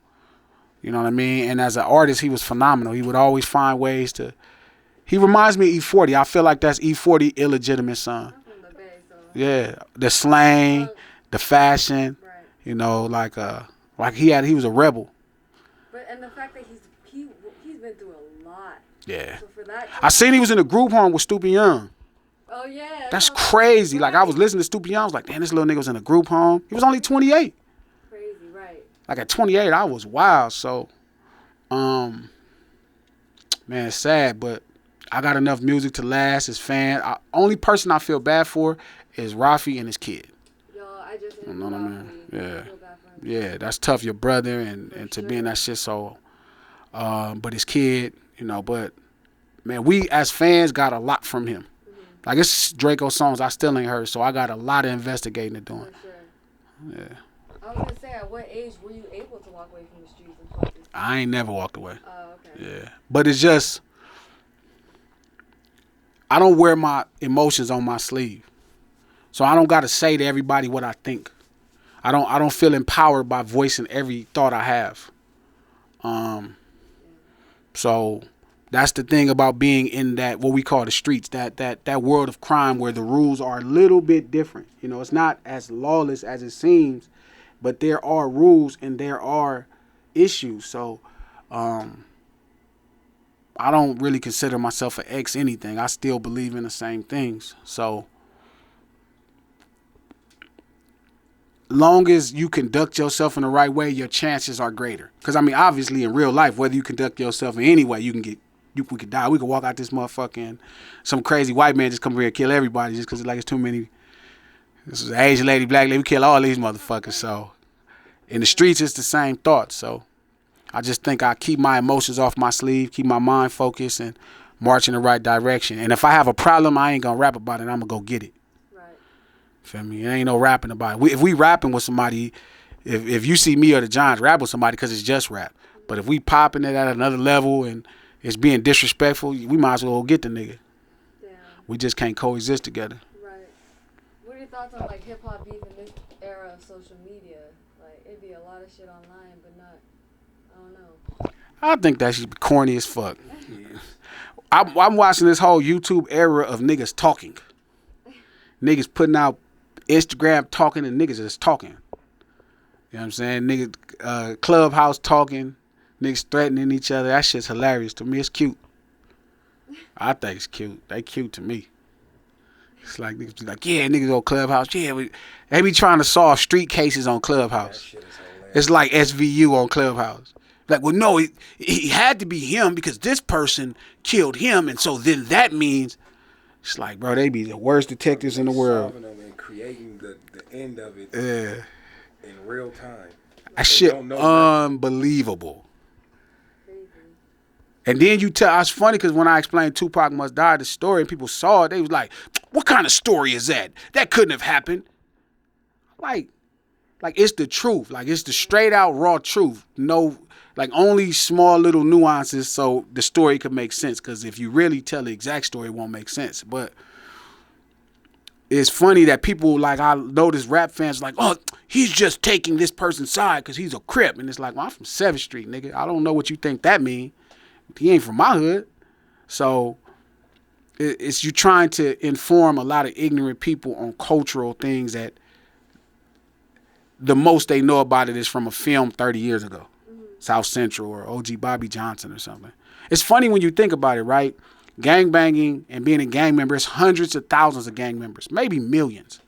[SPEAKER 1] you know what I mean? And as an artist, he was phenomenal. He would always find ways to. He reminds me of E40. I feel like that's E40 illegitimate son.
[SPEAKER 2] I'm from the Bay, so.
[SPEAKER 1] Yeah, the slang, the fashion.
[SPEAKER 2] Right.
[SPEAKER 1] You know, like he was a rebel.
[SPEAKER 2] But and the fact that he's been through a lot.
[SPEAKER 1] Yeah.
[SPEAKER 2] So for that.
[SPEAKER 1] I seen he was in a group home with Stupid Young.
[SPEAKER 2] Oh yeah.
[SPEAKER 1] That's crazy. Like I was listening to Stupid Young. I was like, damn, this little nigga was in a group home. He was only 28.
[SPEAKER 2] Crazy, right?
[SPEAKER 1] Like at 28, I was wild. So, man, it's sad, but I got enough music to last. His fan. Only person I feel bad for is Rafi and his kid.
[SPEAKER 2] Yo, I just.
[SPEAKER 1] You know what I mean? Yeah.
[SPEAKER 2] I feel bad for him.
[SPEAKER 1] Yeah, that's tough. Your brother and to be in that shit. So, but his kid, but man, we as fans got a lot from him.
[SPEAKER 2] Mm-hmm.
[SPEAKER 1] Like it's Draco songs I still ain't heard, so I got a lot of investigating to do.
[SPEAKER 2] For sure.
[SPEAKER 1] Yeah.
[SPEAKER 2] I was gonna say, at what age were you able to walk away from the streets and focus?
[SPEAKER 1] I ain't never walked away.
[SPEAKER 2] Oh, okay.
[SPEAKER 1] Yeah. But it's just I don't wear my emotions on my sleeve. So I don't gotta say to everybody what I think. I don't feel empowered by voicing every thought I have. So that's the thing about being in that what we call the streets, that world of crime where the rules are a little bit different. It's not as lawless as it seems, but there are rules and there are issues. So I don't really consider myself an ex anything. I still believe in the same things. So long as you conduct yourself in the right way, your chances are greater. Because, I mean, obviously in real life, whether you conduct yourself in any way, we could die. We could walk out this motherfucker and some crazy white man just come here and kill everybody just because it's too many. This is an Asian lady, black lady. We kill all these motherfuckers. So in the streets, it's the same thought. So I just think I keep my emotions off my sleeve, keep my mind focused, and march in the right direction. And if I have a problem, I ain't gonna rap about it. I'm gonna go get it.
[SPEAKER 2] Right.
[SPEAKER 1] Feel me? It ain't no rapping about it. If we rapping with somebody, if you see me or the Giants rap with somebody, because it's just rap. But if we popping it at another level and it's being disrespectful, we might as well go get the nigga.
[SPEAKER 2] Damn.
[SPEAKER 1] We just can't coexist together.
[SPEAKER 2] Right. What are your thoughts on like hip hop beef in this era of social media? Like it'd be a lot of shit online, but not. I don't know.
[SPEAKER 1] I think that should be corny as fuck. I'm watching this whole YouTube era of niggas talking. Niggas putting out Instagram talking and niggas just talking. You know what I'm saying? Niggas Clubhouse talking, niggas threatening each other. That shit's hilarious. To me, it's cute. I think it's cute. They cute to me. It's like niggas be like, yeah, niggas on Clubhouse. Yeah, they be trying to solve street cases on Clubhouse. It's like SVU on Clubhouse. Like, well, no, he had to be him because this person killed him, and so then that means it's like, bro, they be the worst detectives in the world.
[SPEAKER 3] Solving them and creating the end of it in real time.
[SPEAKER 1] That shit unbelievable.
[SPEAKER 2] Crazy.
[SPEAKER 1] And then you tell, it's funny because when I explained Tupac Must Die, the story, and people saw it, they was like, what kind of story is that? That couldn't have happened. Like it's the truth. Like, it's the straight out raw truth. No, like, only small little nuances so the story could make sense. Because if you really tell the exact story, it won't make sense. But it's funny that people, like, I notice rap fans like, oh, he's just taking this person's side because he's a crip. And it's like, well, I'm from 7th Street, nigga. I don't know what you think that mean. He ain't from my hood. So it's you trying to inform a lot of ignorant people on cultural things that the most they know about it is from a film 30 years ago. South Central or OG Bobby Johnson or something. It's funny when you think about it, right? Gang banging and being a gang member, it's hundreds of thousands of gang members, maybe millions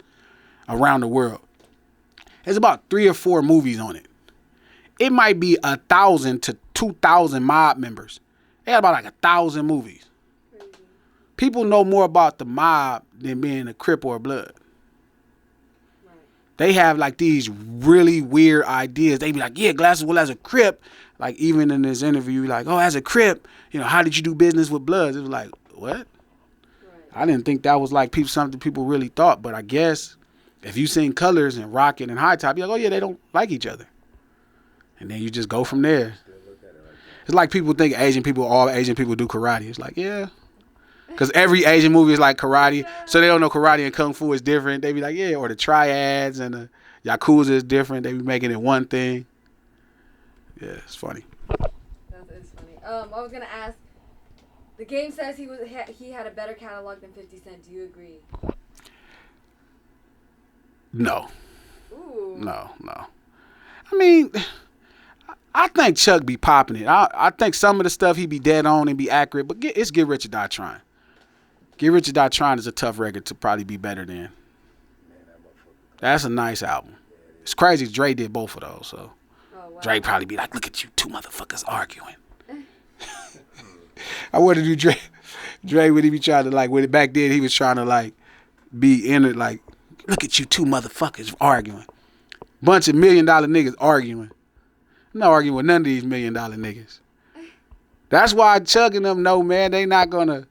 [SPEAKER 1] around the world. There's about 3 or 4 movies on it. It might be 1,000 to 2,000 mob members. They had about like 1,000 movies.
[SPEAKER 2] Crazy.
[SPEAKER 1] People know more about the mob than being a Crip or a Blood. They have like these really weird ideas. They be like, yeah, Glasses, well, as a Crip, like even in this interview, like, oh, as a Crip, you know, how did you do business with Bloods? It was like, what?
[SPEAKER 2] Right.
[SPEAKER 1] I didn't think that was like something people really thought. But I guess if you seen Colors and Rocket and High Top, you're like, oh, yeah, they don't like each other. And then you just go from there. It's like people think all Asian people do karate. It's like, yeah. Because every Asian movie is like karate. So they don't know karate and kung fu is different. They be like, yeah, or the triads and the Yakuza is different. They be making it one thing. Yeah, it's funny.
[SPEAKER 2] That is funny. I was going to ask, the Game says he had a better catalog than 50 Cent. Do you agree?
[SPEAKER 1] No.
[SPEAKER 2] Ooh.
[SPEAKER 1] No. I mean, I think Chuck be popping it. I think some of the stuff he be dead on and be accurate, but it's Get Rich or Die Trying. Get Rich or Die Trying is a tough record to probably be better than. That's a nice album. It's crazy Dre did both of those, so
[SPEAKER 2] Oh, wow.
[SPEAKER 1] Dre probably be like, look at you two motherfuckers arguing. I want to do Dre when he be trying to, like, when back then he was trying to, like, be in it, like, look at you two motherfuckers arguing. Bunch of $1 million niggas arguing. I'm not arguing with none of these $1 million niggas. That's why Chuck and them know, man, they not gonna.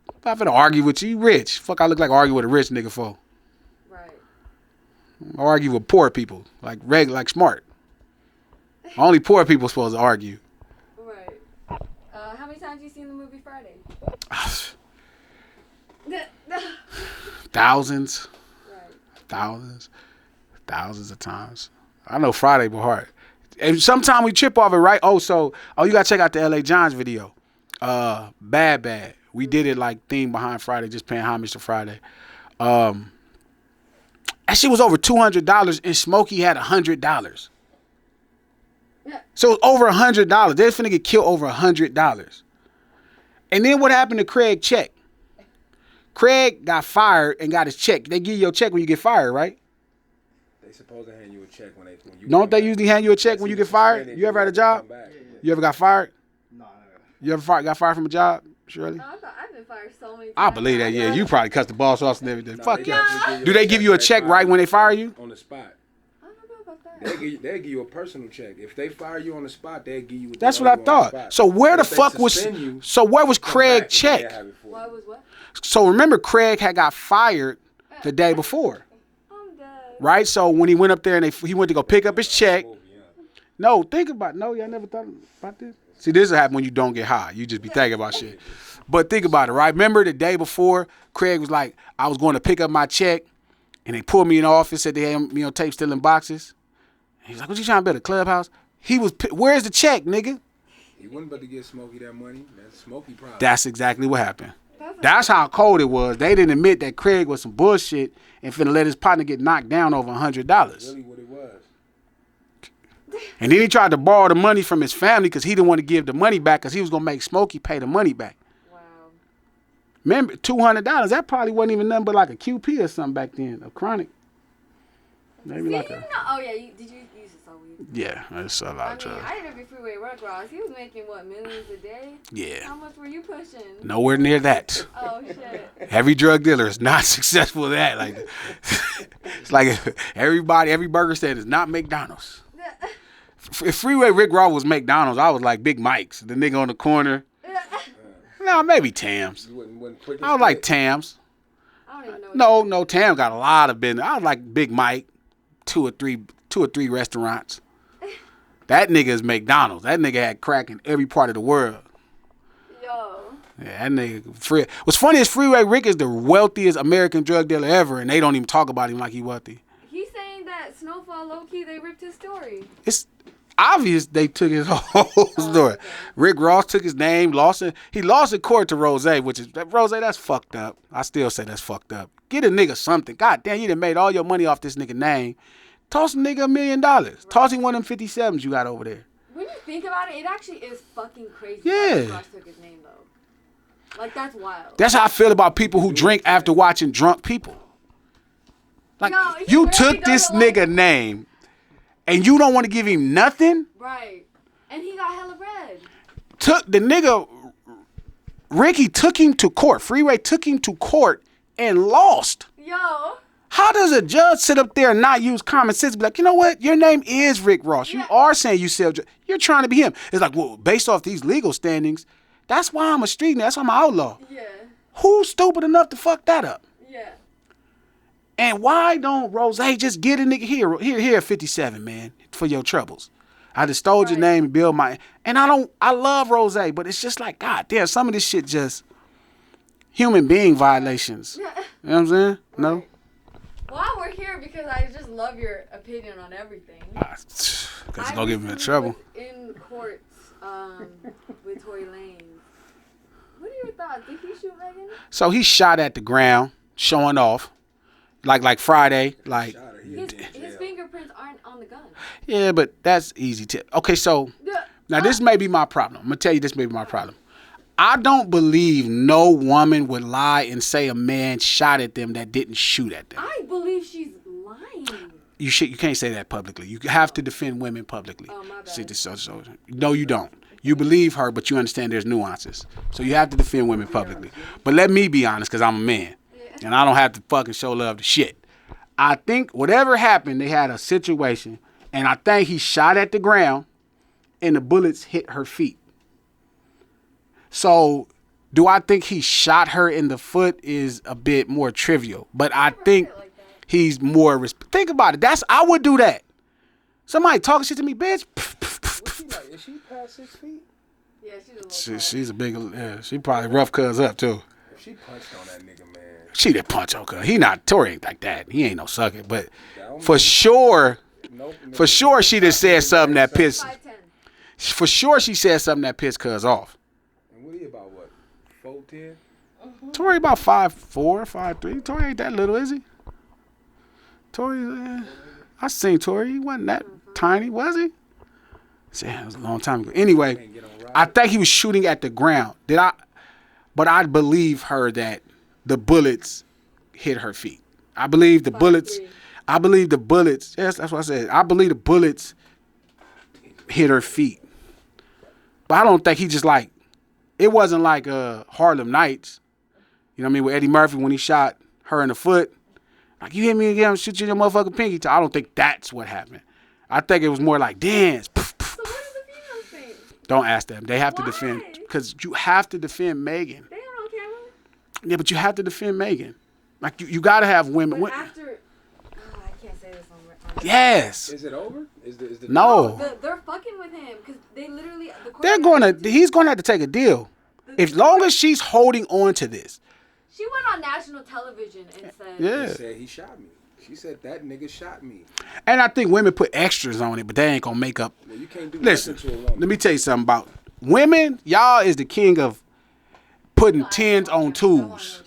[SPEAKER 1] I'm not finna argue with you. You rich. Fuck, I look like arguing with a rich nigga for.
[SPEAKER 2] Right.
[SPEAKER 1] I argue with poor people, like smart. Only poor people supposed to argue.
[SPEAKER 2] Right. How many times have you seen the movie Friday?
[SPEAKER 1] Thousands.
[SPEAKER 2] Right.
[SPEAKER 1] Thousands of times. I know Friday was hard. And sometimes we trip off it, right? You gotta check out the LA Giants video. Bad. We did it like theme behind Friday, just paying homage to Friday. That shit was over $200 and Smokey had $100. So it was over $100. They're finna get killed over $100. And then what happened to Craig Check? Craig got fired and got his check. They give you your check when you get fired, right?
[SPEAKER 3] They supposed to hand you a check when you
[SPEAKER 1] Don't they usually hand you a check when you get fired? You ever had a job? You ever got fired?
[SPEAKER 4] No.
[SPEAKER 1] You ever got fired from a job, Shirley?
[SPEAKER 2] Oh, I've been fired so many times.
[SPEAKER 1] I believe that, yeah. You probably cut the boss off and everything.
[SPEAKER 3] No,
[SPEAKER 1] Fuck
[SPEAKER 3] they
[SPEAKER 1] yeah.
[SPEAKER 3] usually give
[SPEAKER 1] Do they give you a check right when they fire you?
[SPEAKER 3] On the spot.
[SPEAKER 2] I don't know about that.
[SPEAKER 3] They'll give you a personal check. If they fire you on the spot, they'll give you.
[SPEAKER 1] That's what I thought. So where the fuck was? So where was Craig check?
[SPEAKER 2] Why was what?
[SPEAKER 1] So remember, Craig had got fired the day before.
[SPEAKER 2] I'm dead.
[SPEAKER 1] Right? So when he went up there and he went to go pick up his check. No, think about it. No, y'all never thought about this? See, this will happen when you don't get high. You just be thinking about shit. But think about it, right? Remember the day before, Craig was like, I was going to pick up my check, and they pulled me in the office, said they had him, tape still in boxes. And he's like, what you trying to build, a clubhouse? Where's the check, nigga?
[SPEAKER 3] He wasn't about to get Smokey that money. That's Smokey problem.
[SPEAKER 1] That's exactly what happened. That's how cold it was. They didn't admit that Craig was some bullshit and finna let his partner get knocked down over $100.
[SPEAKER 3] Really what it was.
[SPEAKER 1] And then he tried to borrow the money from his family because he didn't want to give the money back because he was going to make Smokey pay the money back.
[SPEAKER 2] Wow.
[SPEAKER 1] Remember, $200, that probably wasn't even nothing but like a QP or something back then, a chronic. Maybe like a...
[SPEAKER 2] Oh, yeah, did you used to sell weed?
[SPEAKER 1] Yeah, that's a lot of drugs.
[SPEAKER 2] I interviewed Freeway Rick Ross. He was making, what, millions a day?
[SPEAKER 1] Yeah.
[SPEAKER 2] How much were you pushing?
[SPEAKER 1] Nowhere near that.
[SPEAKER 2] Oh, shit.
[SPEAKER 1] Every drug dealer is not successful at that. Like, it's like every burger stand is not McDonald's. If Freeway Rick Ross was McDonald's, I was like Big Mike's, the nigga on the corner. No, maybe Tam's. I was like Tam's.
[SPEAKER 2] I don't even know.
[SPEAKER 1] No, Tam got a lot of business. I was like Big Mike, two or three restaurants. That nigga is McDonald's. That nigga had crack in every part of the world.
[SPEAKER 2] Yo.
[SPEAKER 1] Yeah, that nigga. What's funny is Freeway Rick is the wealthiest American drug dealer ever, and they don't even talk about him like he wealthy.
[SPEAKER 2] He's saying that Snowfall, low-key, they ripped his story.
[SPEAKER 1] It's obvious they took his whole story.
[SPEAKER 2] Okay.
[SPEAKER 1] Rick Ross took his name, he lost in court to Rose, that's fucked up. I still say that's fucked up. Get a nigga something. God damn, you done made all your money off this nigga name. Toss a nigga $1 million. Right. Toss him one of them 57s you got over there.
[SPEAKER 2] When you think about it, it actually is fucking crazy.
[SPEAKER 1] Yeah.
[SPEAKER 2] Rick Ross took his name, though. Like, that's wild.
[SPEAKER 1] That's how I feel about people who drink after watching drunk people. Like,
[SPEAKER 2] No,
[SPEAKER 1] you
[SPEAKER 2] really
[SPEAKER 1] took this nigga name and you don't want to give him nothing?
[SPEAKER 2] Right. And he got hella bread.
[SPEAKER 1] Took the nigga, Ricky took him to court. Freeway took him to court and lost.
[SPEAKER 2] Yo.
[SPEAKER 1] How does a judge sit up there and not use common sense? Be like, you know what? Your name is Rick Ross. You are saying you sell drugs. You're trying to be him. It's like, well, based off these legal standings, that's why I'm a street nigga. That's why I'm an outlaw.
[SPEAKER 2] Yeah.
[SPEAKER 1] Who's stupid enough to fuck that up?
[SPEAKER 2] Yeah.
[SPEAKER 1] And why don't Rose just get a nigga here 57, man, for your troubles? I just stole your name and build my... And I love Rose, but it's just like, God damn, some of this shit just human being violations. You know what I'm saying? No?
[SPEAKER 2] Right. Well, we're here because I just love your opinion on everything.
[SPEAKER 1] Because it's going to get me in trouble.
[SPEAKER 2] In courts with Tory Lanez. What are your thoughts? Did he shoot Megan?
[SPEAKER 1] So he shot at the ground, showing off. Like Friday. Like
[SPEAKER 2] his fingerprints aren't on the gun.
[SPEAKER 1] Yeah, but that's easy to... Okay, so... Now, this may be my problem. I'm going to tell you this may be my problem. I don't believe no woman would lie and say a man shot at them that didn't shoot at them.
[SPEAKER 2] I believe she's lying.
[SPEAKER 1] You can't say that publicly. You have to defend women publicly.
[SPEAKER 2] Oh, my bad.
[SPEAKER 1] No, you don't. You believe her, but you understand there's nuances. So you have to defend women publicly. But let me be honest, because I'm a man. Yeah. And I don't have to fucking show love to shit. I think whatever happened, they had a situation. And I think he shot at the ground and the bullets hit her feet. So, do I think he shot her in the foot is a bit more trivial. But I think he's more... Think about it. I would do that. Somebody talking shit to me, bitch.
[SPEAKER 3] Is she past 6 feet?
[SPEAKER 2] Yeah, she's a little
[SPEAKER 1] She's a big... Yeah, she probably rough cuz up, too.
[SPEAKER 3] If she punched on that nigga, man.
[SPEAKER 1] She did punch on cuz. Tory ain't like that. He ain't no sucker. But for sure... For sure she just said something that pissed... For sure she said something that pissed cuz off.
[SPEAKER 3] What are you about, what, 4'10"?
[SPEAKER 1] Tory about 5'4", 5'3". Tory ain't that little, is he? Tory, I seen Tory. He wasn't that tiny, was he? It was a long time ago. Anyway, I think he was shooting at the ground. But I believe her that the bullets hit her feet. I believe the bullets. Yes, that's what I said. I believe the bullets hit her feet. But I don't think he just like... It wasn't like Harlem Nights, you know what I mean, with Eddie Murphy when he shot her in the foot. Like, you hit me again, I'm shoot you in your motherfucking pinky toe. I don't think that's what happened. I think it was more like dance.
[SPEAKER 2] So what does the females think?
[SPEAKER 1] Don't ask them. They have to
[SPEAKER 2] Why?
[SPEAKER 1] defend because you have to defend Megan.
[SPEAKER 2] They don't on camera.
[SPEAKER 1] Yeah, but you have to defend Megan. Like you got to have women.
[SPEAKER 2] But after, I can't say this on
[SPEAKER 1] Yes.
[SPEAKER 3] Is it over? Is the
[SPEAKER 1] No.
[SPEAKER 2] They're fucking with him because they literally.
[SPEAKER 1] He's gonna have to take a deal. As long as she's holding on to this.
[SPEAKER 2] She went on national television and said.
[SPEAKER 1] Yeah.
[SPEAKER 3] He said he shot me. She said that nigga shot me.
[SPEAKER 1] And I think women put extras on it, but they ain't gonna make up.
[SPEAKER 3] Well, you can't do
[SPEAKER 1] Listen,
[SPEAKER 3] nothing to a woman.
[SPEAKER 1] let me tell you something about women. Y'all is the king of putting tens on twos.